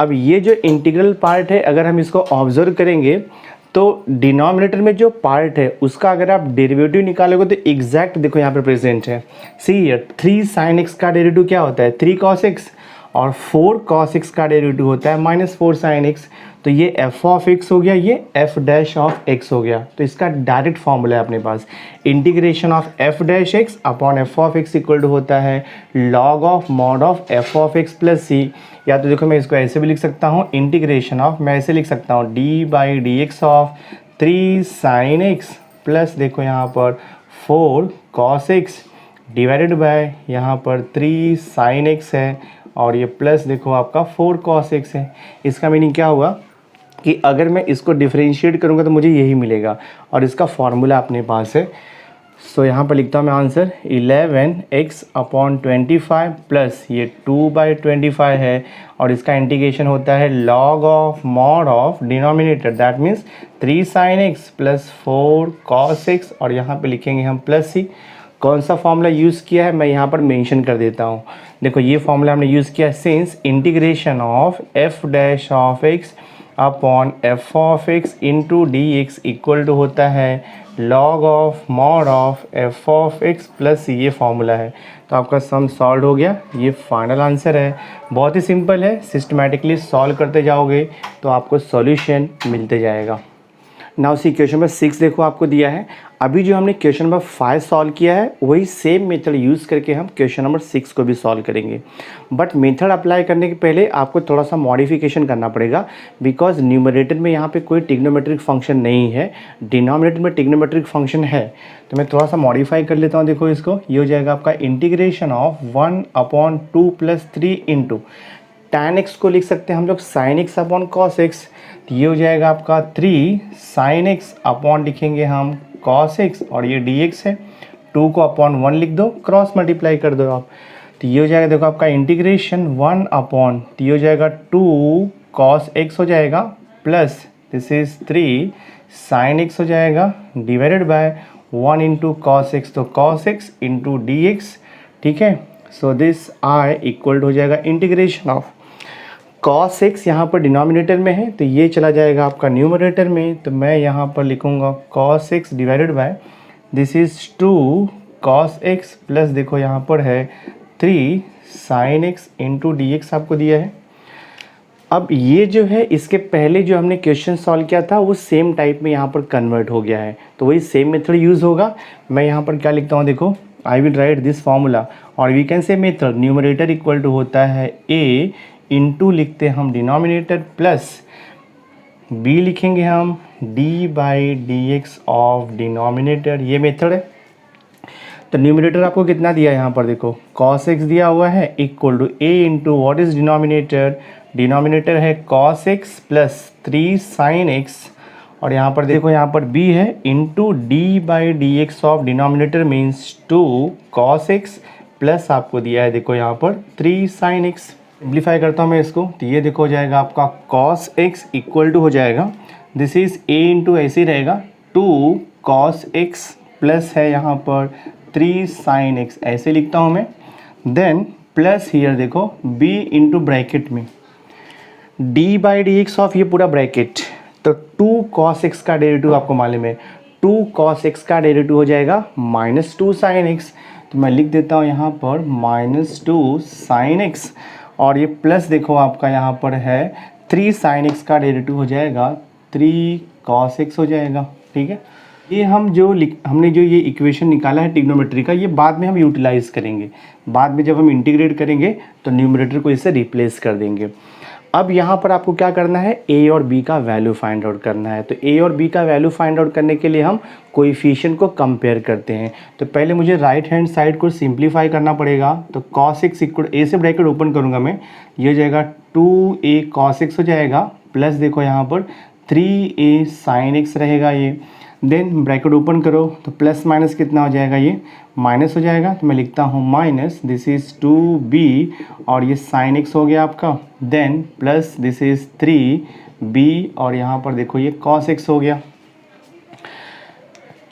अब ये जो इंटीग्रल पार्ट है अगर हम इसको ऑब्जर्व करेंगे तो डिनोमिनेटर में जो पार्ट है उसका अगर आप डेरिवेटिव निकालोगे तो एग्जैक्ट देखो यहाँ पे प्रेजेंट है। सी हियर 3 sin x का डेरिवेटिव क्या होता है 3 cos x, और 4 cos x का डेरिवेटिव होता है -4 sin x, तो ये f ऑफ x हो गया, ये f डैश ऑफ x हो गया। तो इसका डायरेक्ट फॉर्मूला है अपने पास, integration of f dash x upon f of x equal to होता है log of mod of f of x plus c, या तो देखो मैं इसको ऐसे भी लिख सकता हूँ, इंटीग्रेशन ऑफ, मैं ऐसे लिख सकता हूँ d/dx of 3 sin x plus देखो यहाँ पर 4 cos x डिवाइडेड बाय यहाँ पर 3 sin x है, और ये प्लस देखो आपका 4 cos x है। इसका मीनिंग क्या हुआ कि अगर मैं इसको डिफरेंशिएट करूँगा तो मुझे यही मिलेगा, और इसका फॉर्मूला अपने पास है। सो यहाँ पर लिखता हूँ मैं आंसर 11x/25 प्लस ये 2/25 है, और इसका इंटीग्रेशन होता है log of mod of denominator, that means 3 sin x plus 4 cos x, और यहाँ पे लिखेंगे हम प्लस c। कौन सा फॉर्मूला यूज़ किया है मैं यहाँ पर मेंशन कर देता हूँ, देखो ये फॉर्मूला हमने यूज़ किया since integration of f dash of x upon f of x into d x equal to होता है log of mod of f of x plus ये फॉर्मूला है। तो आपका सम सॉल्व हो गया, ये फाइनल आंसर है। बहुत ही सिंपल है, सिस्टमेटिकली सॉल्व करते जाओगे तो आपको सॉल्यूशन मिलते जाएगा। नाउ सी क्वेश्चन नंबर 6 देखो आपको दिया है, अभी जो हमने क्वेश्चन नंबर 5 सॉल्व किया है वही सेम मेथड यूज़ करके हम क्वेश्चन नंबर 6 को भी सॉल्व करेंगे। बट मेथड अप्लाई करने के पहले आपको थोड़ा सा मॉडिफिकेशन करना पड़ेगा, बिकॉज न्यूमरेटर में यहाँ पे कोई ट्रिग्नोमेट्रिक फंक्शन नहीं है, डिनोमिनेटर में ट्रिग्नोमेट्रिक फंक्शन है। तो मैं थोड़ा सा मॉडिफाई कर लेता हूँ, देखो इसको, ये हो जाएगा आपका integration of 1/2 + 3 into tan x को लिख सकते हैं हम लोग sin x upon cos x, तो ये हो जाएगा आपका 3 sin x अपॉन लिखेंगे हम cos x, और ये dx है, 2 को अपॉन 1 लिख दो, क्रॉस मल्टीप्लाई कर दो आप, तो ये हो जाएगा देखो आपका इंटीग्रेशन 1 अपॉन, तो ये हो जाएगा 2 cos x हो जाएगा plus this is 3 sin x हो जाएगा divided bye 1 into cos x, तो cos x इंटू dx, ठीक है। सो दिस i इक्वल हो जाएगा इंटीग्रेशन ऑफ cos x यहाँ पर डिनोमिनेटर में है तो ये चला जाएगा आपका न्यूमरेटर में, तो मैं यहाँ पर लिखूँगा cos x divided by this is 2 cos x plus देखो यहाँ पर है 3 sin x into d x आपको दिया है। अब ये जो है इसके पहले जो हमने क्वेश्चन सॉल्व किया था वो सेम टाइप में यहाँ पर कन्वर्ट हो गया है, तो वही सेम मेथड यूज़ होगा। मैं यहाँ पर क्या लिखता हूँ, देखो I will write this formula, और we can say method numerator equal to होता है a इंटू लिखते हैं हम डिनोमिनेटर प्लस b लिखेंगे हम d/dx ऑफ डिनोमिनेटर, ये मेथड है। तो न्यूमरेटर आपको कितना दिया है यहाँ पर, देखो cos x दिया हुआ है equal to a into what is denominator, denominator है cos x plus 3 sin x, और यहाँ पर देखो यहाँ पर b है into d/dx of denominator means 2 cos x plus आपको दिया है देखो यहाँ पर 3 sin x। सिंप्लीफाई करता हूँ मैं इसको, तो ये देखो हो जाएगा आपका cos x इक्वल टू हो जाएगा दिस इज़ a इंटू ऐसे ही रहेगा 2 cos x प्लस है यहाँ पर 3 साइन एक्स ऐसे लिखता हूँ मैं। देन प्लस हियर देखो b इंटू ब्रैकेट में d by d x of ये पूरा ब्रैकेट, तो 2 cos x का डेरिवेटिव आपको मालूम है, 2 cos x का डेरिवेटिव हो जाएगा -2 sin x। तो मैं लिख देता हूँ यहाँ पर -2 sin x, और ये प्लस देखो आपका यहाँ पर है 3 sin x का डेरिवेटिव हो जाएगा 3 cos x हो जाएगा। ठीक है, ये हमने जो ये इक्वेशन निकाला है ट्रिग्नोमेट्री का, ये बाद में हम यूटिलाइज करेंगे, बाद में जब हम इंटीग्रेट करेंगे तो न्यूमरेटर को इससे रिप्लेस कर देंगे। अब यहाँ पर आपको क्या करना है, a और b का वैल्यू फाइंड आउट करना है। तो a और b का वैल्यू फाइंड आउट करने के लिए हम कोएफिशिएंट को कंपेयर करते हैं। तो पहले मुझे राइट हैंड साइड को सिंप्लीफाई करना पड़ेगा। तो cos x इक्वल a से ब्रैकेट ओपन करूँगा मैं, ये हो जाएगा 2a cos x हो जाएगा, प्लस देखो यहाँ पर 3a sin x रहेगा ये। देन ब्रैकेट ओपन करो तो प्लस माइनस कितना हो जाएगा, ये माइनस हो जाएगा। तो मैं लिखता हूँ माइनस दिस इज़ 2b और ये साइन x हो गया आपका, then plus this is 3b और यहाँ पर देखो ये cos x हो गया।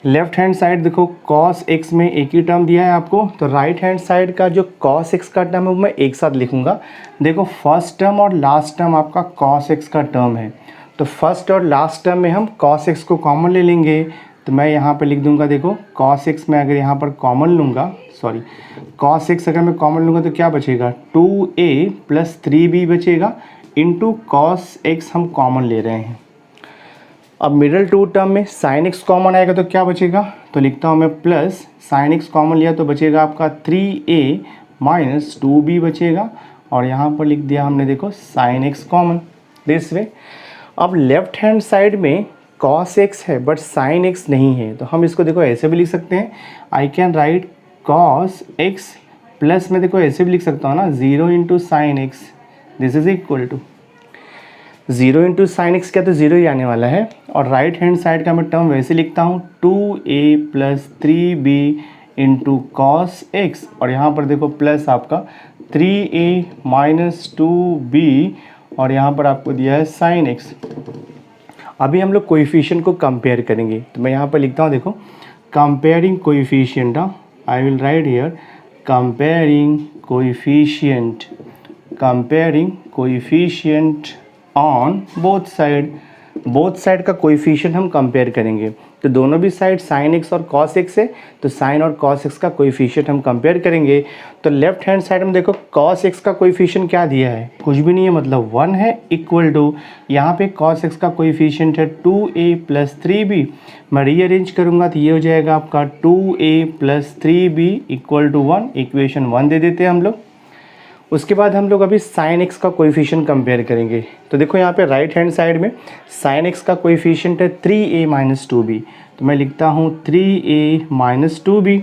लेफ्ट हैंड साइड देखो cos x में एक ही टर्म दिया है आपको, तो राइट हैंड साइड का जो cos x का टर्म है वो मैं एक साथ लिखूँगा। देखो फर्स्ट टर्म और लास्ट टर्म आपका cos x का टर्म है, तो फर्स्ट और लास्ट टर्म में हम cos x को कॉमन ले लेंगे। तो मैं यहाँ पे लिख दूंगा, देखो cos x में अगर यहाँ पर कॉमन लूँगा, सॉरी cos x अगर मैं कॉमन लूँगा तो क्या बचेगा, 2a प्लस 3b बचेगा, इंटू cos x हम कॉमन ले रहे हैं। अब मिडल टू टर्म में sin x कॉमन आएगा तो क्या बचेगा, तो लिखता हूँ मैं प्लस sin x कॉमन लिया तो बचेगा आपका 3a माइनस 2b बचेगा, और यहाँ पर लिख दिया हमने देखो sin x common this way. अब लेफ्ट हैंड साइड में cos x है बट sin x नहीं है, तो हम इसको देखो ऐसे भी लिख सकते हैं, I can write cos x plus में देखो ऐसे भी लिख सकता हूँ ना, 0 into sine x this is equal to 0 into sine x, क्या तो 0 ही आने वाला है। और राइट हैंड साइड का मैं टर्म वैसे लिखता हूँ 2a plus 3b into cos x, और यहाँ पर देखो प्लस आपका 3a माइनस 2b और यहाँ पर आपको दिया है साइन एक्स। अभी हम लोग कोएफिशिएंट को कंपेयर करेंगे, तो मैं यहाँ पर लिखता हूँ देखो comparing coefficient, I will write here comparing coefficient on both side का कोएफिशिएंट हम कंपेयर करेंगे। तो दोनों भी साइड sin x और cos x है, तो sin और cos x का कोएफिशिएंट हम कंपेयर करेंगे। तो लेफ्ट हैंड साइड में देखो cos x का कोएफिशिएंट क्या दिया है, कुछ भी नहीं है, मतलब 1 है, इक्वल टू यहाँ पे cos x का कोएफिशिएंट है 2a प्लस 3b। मैं रीअरेंज करूँगा तो ये हो जाएगा आपका 2a plus 3b equal to 1, equation 1 दे देते हैं हम लोग। उसके बाद हम लोग अभी sin x का कोएफिशिएंट कंपेयर करेंगे। तो देखो यहाँ पे राइट हैंड साइड में sin x का कोएफिशिएंट है 3a माइनस 2b, तो मैं लिखता हूँ 3a माइनस 2b।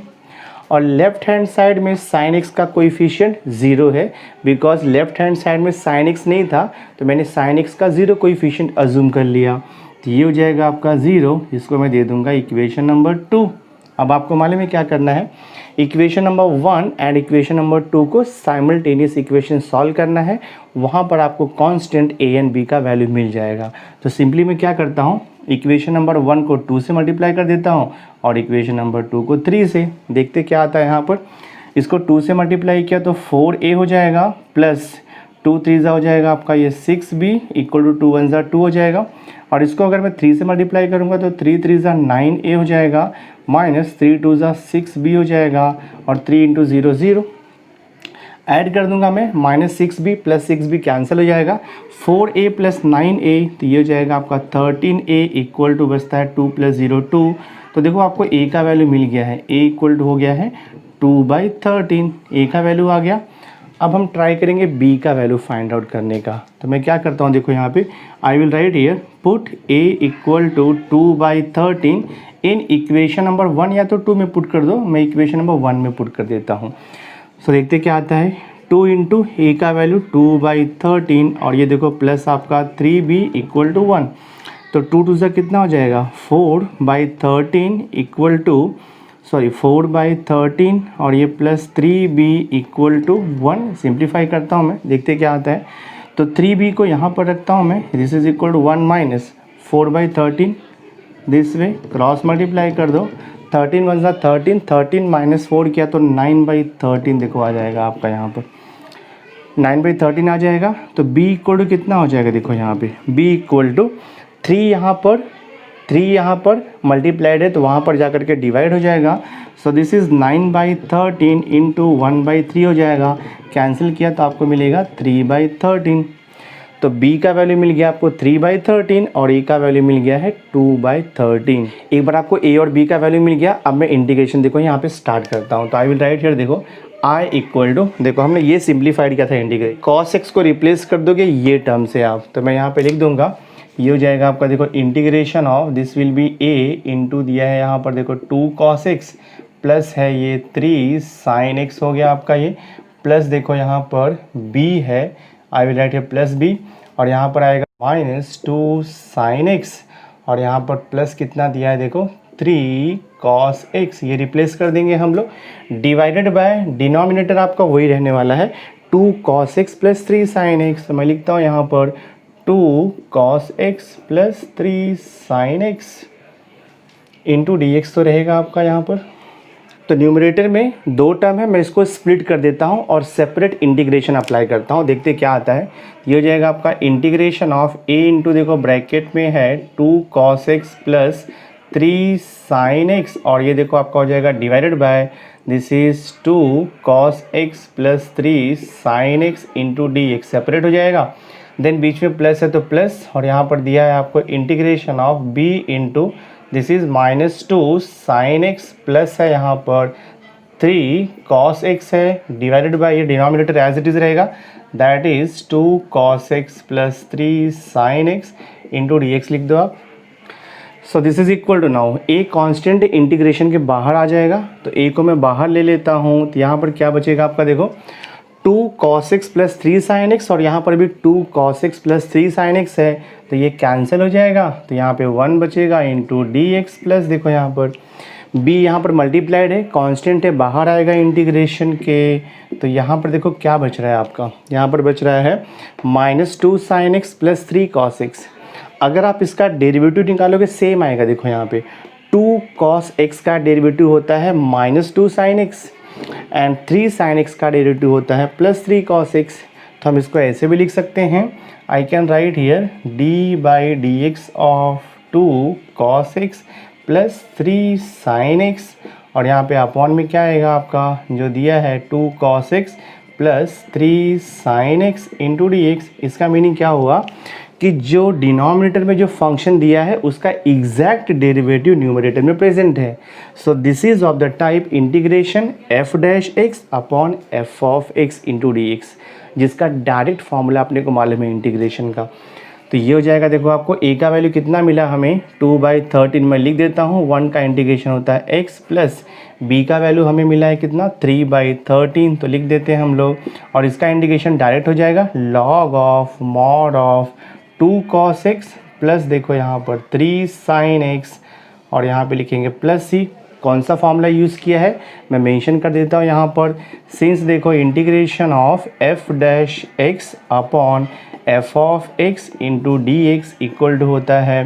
और लेफ्ट हैंड साइड में sin x का कोएफिशिएंट 0 है, बिकॉज लेफ्ट हैंड साइड में sin x नहीं था, तो मैंने sin x का 0 कोएफिशिएंट अज्यूम कर लिया। तो ये हो जाएगा आपका 0, इसको मैं दे दूँगा इक्वेशन नंबर 2। अब आपको मालूम है क्या करना है, equation number 1 and equation number 2 को साइमल्टेनियस इक्वेशन सॉल्व करना है, वहाँ पर आपको कांस्टेंट a एंड b का वैल्यू मिल जाएगा। तो सिंपली मैं क्या करता हूँ, इक्वेशन नंबर 1 को 2 से मल्टीप्लाई कर देता हूँ और इक्वेशन नंबर 2 को 3 से। देखते क्या आता है यहाँ पर, इसको 2 से मल्टीप्लाई किया तो 4a हो जाएगा, प्लस 2 3 हो जाएगा आपका ये 6b इक्वल टू 2 1 2 हो जाएगा। और इसको अगर मैं 3 से मल्टीप्लाई करूँगा तो 3 3 9a हो जाएगा, माइनस 3 2 6b हो जाएगा, और 3 इंटू 0 0 ऐड कर दूंगा मैं, minus 6b plus 6b cancel हो जाएगा, 4a प्लस 9a, तो ये हो जाएगा आपका 13a इक्वल टू बचता है 2 प्लस 0 2। तो देखो आपको a का वैल्यू मिल गया है, a इक्वल टू हो गया है 2/13, a का वैल्यू आ गया। अब हम ट्राई करेंगे b का वैल्यू फाइंड आउट करने का। तो मैं क्या करता हूँ, देखो यहाँ पे I will write here put a equal to 2/13 in equation number 1, या तो 2 में पुट कर दो, मैं इक्वेशन नंबर 1 में पुट कर देता हूँ। सो देखते क्या आता है, 2 इंटू ए का वैल्यू 2/13 और ये देखो प्लस आपका 3b इक्वल टू 1, तो 2 2 से कितना हो जाएगा 4/13 इक्वल टू 4/13 और ये plus 3b equal to 1। Simplify करता हूँ मैं, देखते क्या आता है। तो 3b को यहाँ पर रखता हूँ मैं, this is equal to 1 minus 4/13 this way, cross multiply कर दो 13 वन सा 13, 13 माइनस 4 किया तो 9/13 देखो आ जाएगा आपका यहाँ पर 9/13 आ जाएगा। तो b इक्वल टू कितना हो जाएगा देखो यहाँ पे b इक्वल टू 3 यहाँ पर मल्टीप्लाइड है तो वहाँ पर जा कर के डिवाइड हो जाएगा। सो दिस इज़ 9/13 इंटू 1/3 हो जाएगा। कैंसिल किया तो आपको मिलेगा 3/13। तो b का वैल्यू मिल गया आपको 3/13 और a का वैल्यू मिल गया है 2/13। एक बार आपको a और b का वैल्यू मिल गया, अब मैं इंटीग्रेशन देखो यहाँ पे स्टार्ट करता हूँ। तो आई विल राइट हियर देखो i इक्वल टू, देखो हमने ये सिंप्लीफाइड किया था इंटीग्रेट, cos x को रिप्लेस कर दोगे ये टर्म से आप, तो मैं यहाँ पे लिख दूंगा ये हो जाएगा आपका देखो integration of this will B a into दिया है यहाँ पर देखो 2 cos x प्लस है ये 3 sin x हो गया आपका ये, प्लस देखो यहाँ पर b है, आई विल राइट है प्लस b, और यहाँ पर आएगा -2 sin x और यहाँ पर प्लस कितना दिया है देखो 3 cos x, ये रिप्लेस कर देंगे हम लोग, डिवाइडेड बाय डिनोमिनेटर आपका वही रहने वाला है 2 cos x plus 3 sin x। तो मैं लिखता हूँ यहाँ पर 2 cos x plus 3 sin x into dx तो रहेगा आपका यहाँ पर। तो न्यूमरेटर में दो टर्म है, मैं इसको स्प्लिट कर देता हूँ और सेपरेट इंटीग्रेशन अप्लाई करता हूँ, देखते क्या आता है। ये हो जाएगा आपका इंटीग्रेशन ऑफ a इंटू देखो ब्रैकेट में है 2 cos x plus 3 sin x और ये देखो आपका हो जाएगा divided by this is 2 cos x plus 3 sin x into dx, separate हो जाएगा। देन बीच में प्लस है तो प्लस, और यहाँ पर दिया है आपको integration of b into this is -2 sin x plus है यहाँ पर 3 cos x है डिवाइडेड बाय ये डिनोमिनेटर एज इट इज़ रहेगा, that is 2 cos x plus 3 sin x into dx लिख दो आप। So this is equal to now a constant integration के बाहर आ जाएगा, तो a को मैं बाहर ले लेता हूँ, तो यहाँ पर क्या बचेगा आपका देखो 2 cos x plus 3 sin x और यहाँ पर भी 2 cos x plus 3 sin x है, तो ये कैंसिल हो जाएगा, तो यहाँ पे 1 बचेगा इंटू dx प्लस देखो यहाँ पर b यहाँ पर मल्टीप्लाइड है, कांस्टेंट है, बाहर आएगा इंटीग्रेशन के, तो यहाँ पर देखो क्या बच रहा है आपका, यहाँ पर बच रहा है -2 sin x plus 3 cos x। अगर आप इसका डेरिवेटिव निकालोगे सेम आएगा, देखो यहाँ पे 2 cos x का डेरिवेटिव होता है -2 sin x and 3 sin x का डेरिवेटिव होता है +3 cos x। तो हम इसको ऐसे भी लिख सकते हैं, I can right here d/dx of 2 cos x plus 3 sin x और यहाँ पे अपॉन में क्या आएगा आपका जो दिया है 2 cos x plus 3 sin x into dx। इसका मीनिंग क्या हुआ कि जो डिनोमिनेटर में जो फंक्शन दिया है उसका एग्जैक्ट डेरिवेटिव न्यूमरेटर में प्रेजेंट है। So this is of the type integration f'(x) upon f(x) into dx, जिसका डायरेक्ट फॉर्मूला अपने को मालूम है इंटीग्रेशन का। तो ये हो जाएगा देखो आपको a का वैल्यू कितना मिला हमें 2/13, मैं लिख देता हूँ 1 का इंटीग्रेशन होता है x प्लस b का वैल्यू हमें मिला है कितना 3/13, तो लिख देते हैं हम लोग, और इसका इंटीग्रेशन डायरेक्ट हो जाएगा log of mod of 2 cos x plus देखो यहाँ पर 3 sin x और यहाँ पे लिखेंगे प्लस c। कौन सा फॉर्मूला यूज़ किया है मैं मेंशन कर देता हूँ यहाँ पर, सिंस देखो integration of f'(x) upon f(x) into dx equal to होता है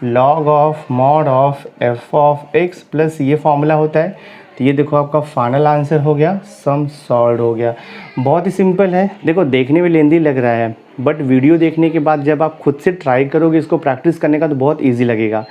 log of mod of f(x) plus ये फॉर्मूला होता है। तो ये देखो आपका फाइनल आंसर हो गया, सम सॉल्व हो गया। बहुत ही सिंपल है, देखो देखने में लेंदी लग रहा है बट वीडियो देखने के बाद जब आप खुद से ट्राई करोगे इसको प्रैक्टिस करने का तो बहुत इजी लगेगा,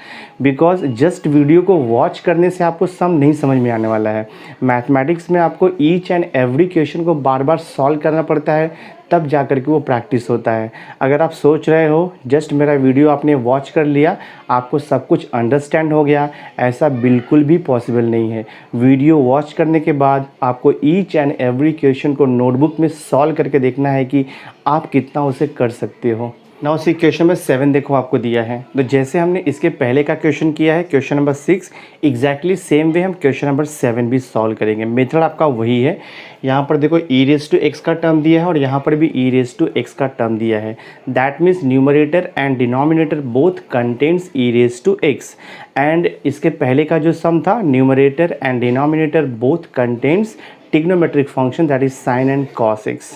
बिकॉज जस्ट वीडियो को वॉच करने से आपको सम नहीं समझ में आने वाला है। मैथमेटिक्स में आपको ईच एंड एवरी क्वेश्चन को बार बार सॉल्व करना पड़ता है, तब जा कर के वो प्रैक्टिस होता है। अगर आप सोच रहे हो जस्ट मेरा वीडियो आपने वॉच कर लिया आपको सब कुछ अंडरस्टैंड हो गया, ऐसा बिल्कुल भी पॉसिबल नहीं है। वीडियो वॉच करने के बाद आपको ईच एंड एवरी क्वेश्चन को नोटबुक में सॉल्व करके देखना है कि आप कितना उसे कर सकते हो। नाउ सी क्वेश्चन नंबर 7 देखो आपको दिया है, तो जैसे हमने इसके पहले का क्वेश्चन किया है question number 6, exactly same way हम क्वेश्चन नंबर 7 भी सॉल्व करेंगे। मेथड आपका वही है, यहाँ पर देखो e⁻x का टर्म दिया है और यहाँ पर भी e⁻x का टर्म दिया है, that means numerator and denominator both contains e⁻x and इसके पहले का जो सम था numerator and denominator both contains trigonometric function that is sine and cos x।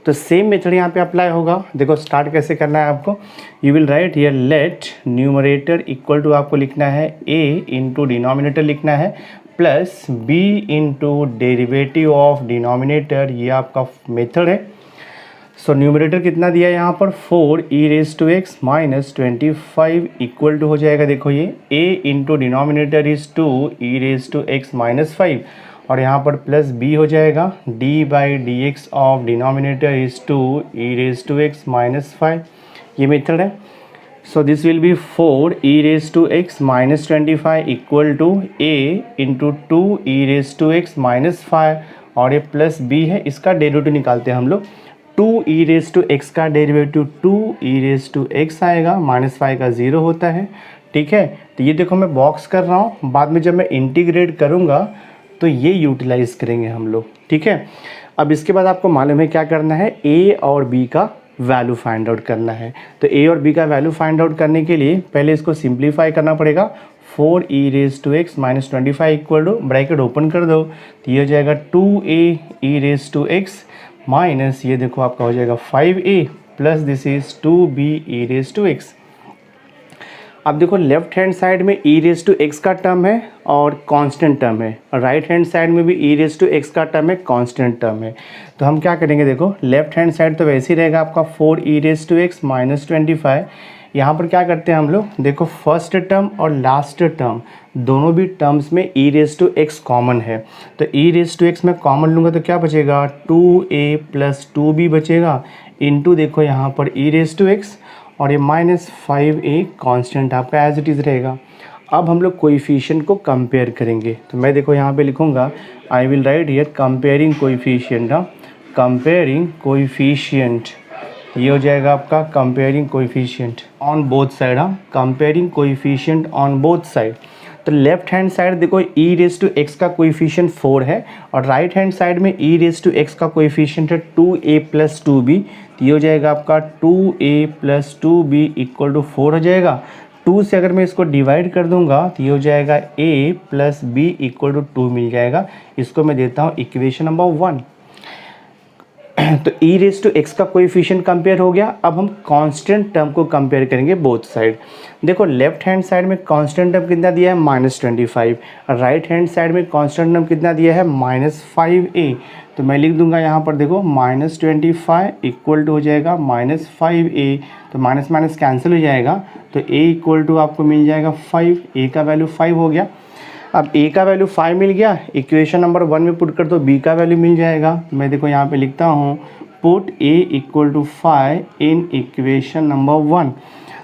तो सेम मेथड यहाँ पे अप्लाई होगा। देखो स्टार्ट कैसे करना है आपको, you will write here let numerator equal to आपको लिखना है a इंटू डिनोमिनेटर लिखना है plus b into derivative of denominator, ये आपका मेथड है। सो न्यूमरेटर कितना दिया है यहाँ पर 4 e raise to x minus 25 equal to हो जाएगा, देखो ये a into denominator is 2 e raise to x minus 5 और यहाँ पर प्लस b हो जाएगा d by d x of denominator is 2 e raise to x minus 5, ये मेथड है। So this will be 4 e raise to x minus 25 equal to a into 2 e raise to x minus 5 और ये plus b है, इसका derivative निकालते हैं हम लोग। 2 ई रेज टू एक्स का derivative 2 e raise to x आएगा, माइनस 5 का 0 होता है, ठीक है। तो ये देखो मैं बॉक्स कर रहा हूँ, बाद में जब मैं इंटीग्रेट करूँगा तो ये यूटिलाइज करेंगे हम लोग, ठीक है। अब इसके बाद आपको मालूम है क्या करना है, ए और बी का वैल्यू फाइंड आउट करना है। तो ए और बी का वैल्यू फाइंड आउट करने के लिए पहले इसको सिंप्लीफाई करना पड़ेगा। 4 e raise to x minus 25 equal to bracket open कर दो तो ये हो जाएगा 2a e raise to x minus ये देखो आपका हो जाएगा 5a plus this is 2b e raise to x. अब देखो लेफ्ट हैंड साइड में ई रेज टू एक्स का टर्म है और कांस्टेंट टर्म है, और राइट हैंड साइड में भी ई रेज टू एक्स का टर्म है, कांस्टेंट टर्म है। तो हम क्या करेंगे, देखो लेफ्ट हैंड साइड तो वैसे ही रहेगा आपका 4 e raise to x minus 25। यहाँ पर क्या करते हैं हम लोग, देखो फर्स्ट टर्म और लास्ट टर्म दोनों भी टर्म्स में e raise to x common है, तो ई रेज टू एक्स में कॉमन लूँगा तो क्या बचेगा 2a प्लस 2b बचेगा, इंटू देखो यहाँ पर ई रेज टू एक्स और ये माइनस 5a कांस्टेंट आपका एज इट इज़ रहेगा। अब हम लोग कोएफिशिएंट को कंपेयर करेंगे, तो मैं देखो यहाँ पे लिखूँगा आई will write here comparing coefficient, comparing coefficient, ये हो जाएगा आपका comparing coefficient on both side, comparing coefficient on both side. तो लेफ्ट हैंड साइड देखो ई रेज टू एक्स का कोएफिशिएंट 4 है और राइट हैंड साइड में ई रेज टू एक्स का कोएफिशिएंट है 2a प्लस 2b, तो ये हो जाएगा आपका 2a plus 2b equal to 4 हो जाएगा। 2 से अगर मैं इसको डिवाइड कर दूंगा तो ये हो जाएगा a plus b equal to 2 मिल जाएगा। इसको मैं देता हूँ इक्वेशन नंबर 1। तो ई रेज टू एक्स का कोएफिशिएंट कंपेयर हो गया। अब हम कांस्टेंट टर्म को कंपेयर करेंगे बोथ साइड। देखो लेफ्ट हैंड साइड में कांस्टेंट टर्म कितना दिया है -25, राइट हैंड साइड में कांस्टेंट टर्म कितना दिया है -5a। तो मैं लिख दूंगा यहाँ पर देखो -25 इक्वल टू हो जाएगा -5a, तो माइनस माइनस कैंसिल हो जाएगा, तो a इक्वल टू आपको मिल जाएगा 5, a का वैल्यू 5 हो गया। अब a का वैल्यू 5 मिल गया, इक्वेशन नंबर 1 में पुट कर दो b का वैल्यू मिल जाएगा। मैं देखो यहाँ पे लिखता हूँ put a equal to 5 in equation number 1।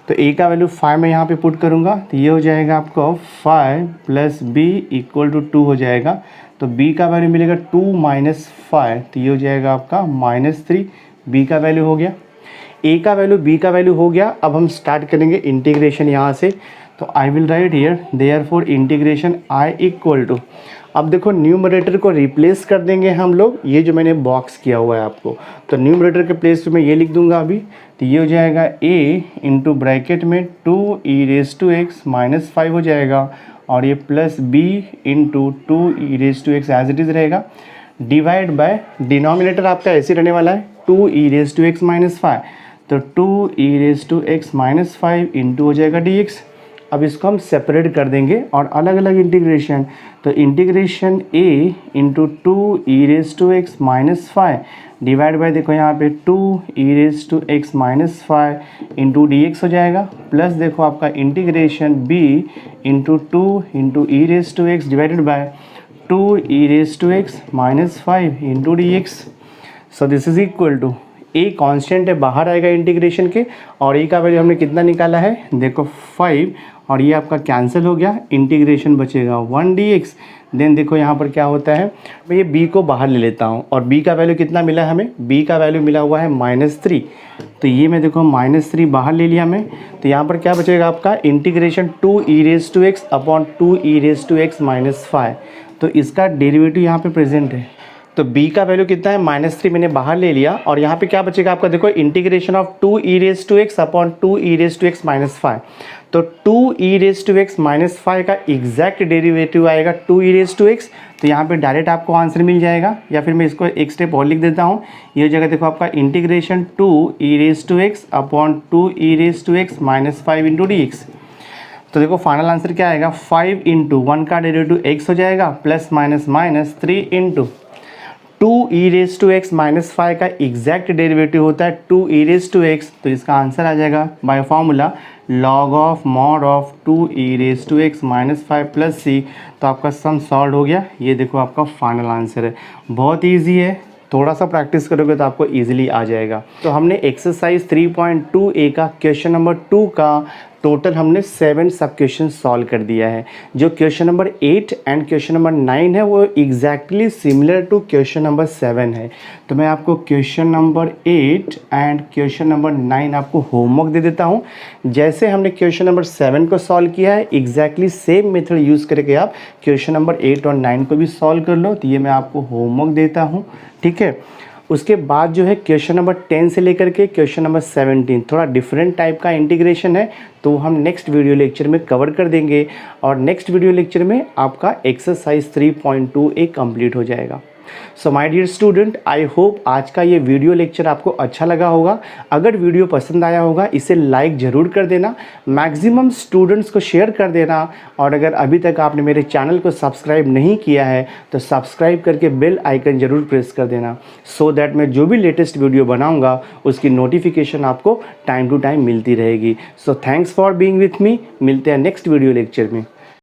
तो a का वैल्यू 5 मैं यहाँ पे पुट करूँगा तो ये हो जाएगा आपको 5 प्लस b इक्वल टू 2 हो जाएगा। तो b का वैल्यू मिलेगा 2 माइनस 5, तो ये हो जाएगा आपका -3, b का वैल्यू हो गया। a का वैल्यू b का वैल्यू हो गया। अब हम स्टार्ट करेंगे इंटीग्रेशन यहाँ से। तो I will write here therefore integration i equal to, अब देखो न्यूमरेटर को रिप्लेस कर देंगे हम लोग, ये जो मैंने बॉक्स किया हुआ है आपको, तो न्यूमरेटर के प्लेस पे मैं ये लिख दूंगा अभी, तो ये हो जाएगा a इंटू ब्रैकेट में 2 e raise to x minus 5 हो जाएगा और ये plus b into 2 e raise to x as it is रहेगा, डिवाइड बाय डिनोमिनेटर आपका ऐसे रहने वाला है 2 e raise to x minus 5, तो 2 e raise to x minus 5 into हो जाएगा dx। अब इसको हम सेपरेट कर देंगे और अलग अलग इंटीग्रेशन, तो integration a into 2 e raise to x minus 5 divide by देखो यहाँ पे 2 e raise to x minus 5 into d x हो जाएगा, प्लस देखो आपका integration b into 2 into e raise to x divided by 2 e raise to x minus 5 into d x. So this is equal to a constant है बाहर आएगा integration के, और a का वैल्यू हमने कितना निकाला है देखो 5, और ये आपका कैंसिल हो गया, इंटीग्रेशन बचेगा 1 dx। देन देखो यहाँ पर क्या होता है, मैं ये b को बाहर ले लेता हूँ और b का वैल्यू कितना मिला है हमें, b का वैल्यू मिला हुआ है -3, तो ये मैं देखो -3 बाहर ले लिया मैं, तो यहाँ पर क्या बचेगा आपका integration 2 e raise to x upon 2 e raise to x minus 5, तो इसका डेरिवेटिव यहाँ पे प्रेजेंट है। तो b का वैल्यू कितना है -3 मैंने बाहर ले लिया, और यहाँ पे क्या बचेगा आपका देखो integration of 2 e raise to x upon 2 e raise to x minus 5, तो 2 e raise to x minus 5 का एग्जैक्ट डेरिवेटिव आएगा 2 ई रेज टू एक्स, तो यहाँ पे डायरेक्ट आपको आंसर मिल जाएगा, या फिर मैं इसको एक स्टेप और लिख देता हूँ, ये हो जाएगा देखो आपका integration 2 e raise to x upon 2 e raise to x minus 5 into d x. तो देखो फाइनल आंसर क्या आएगा, 5 इंटू 1 का डेरिवेटिव x हो जाएगा plus minus minus 3 into 2 e raise to x minus 5 का एग्जैक्ट डेरिवेटिव होता है 2 ई रेज टू एक्स। तो इसका आंसर आ जाएगा by formula log of mod of 2 e raise to x minus 5 plus c. तो आपका सम सॉल्व हो गया। ये देखो आपका फाइनल आंसर है। बहुत ईजी है, थोड़ा सा प्रैक्टिस करोगे तो आपको इजीली आ जाएगा। तो हमने एक्सरसाइज 3.2a का क्वेश्चन नंबर 2 का टोटल हमने 7 सब क्वेश्चन सॉल्व कर दिया है। जो question number 8 and question number 9 है वो exactly similar to question number 7 है। तो मैं आपको question number 8 and question number 9 आपको होमवर्क दे देता हूँ। जैसे हमने क्वेश्चन नंबर 7 को सॉल्व किया है एग्जैक्टली सेम मेथड यूज़ करके आप क्वेश्चन नंबर 8 और 9 को भी सॉल्व कर लो। तो ये मैं आपको होमवर्क देता हूँ, ठीक है। उसके बाद जो है क्वेश्चन नंबर 10 से लेकर के क्वेश्चन नंबर 17 थोड़ा डिफरेंट टाइप का इंटीग्रेशन है, तो हम नेक्स्ट वीडियो लेक्चर में कवर कर देंगे और नेक्स्ट वीडियो लेक्चर में आपका एक्सरसाइज 3.2a कंप्लीट हो जाएगा। So my dear student, I hope आज का ये वीडियो लेक्चर आपको अच्छा लगा होगा। अगर वीडियो पसंद आया होगा इसे लाइक ज़रूर कर देना, मैक्सिमम स्टूडेंट्स को शेयर कर देना और अगर अभी तक आपने मेरे चैनल को सब्सक्राइब नहीं किया है तो सब्सक्राइब करके बेल आइकन ज़रूर प्रेस कर देना, सो दैट मैं जो भी लेटेस्ट वीडियो बनाऊँगा उसकी नोटिफिकेशन आपको टाइम टू टाइम मिलती रहेगी। So thanks for being with me. मिलते हैं नेक्स्ट वीडियो लेक्चर में।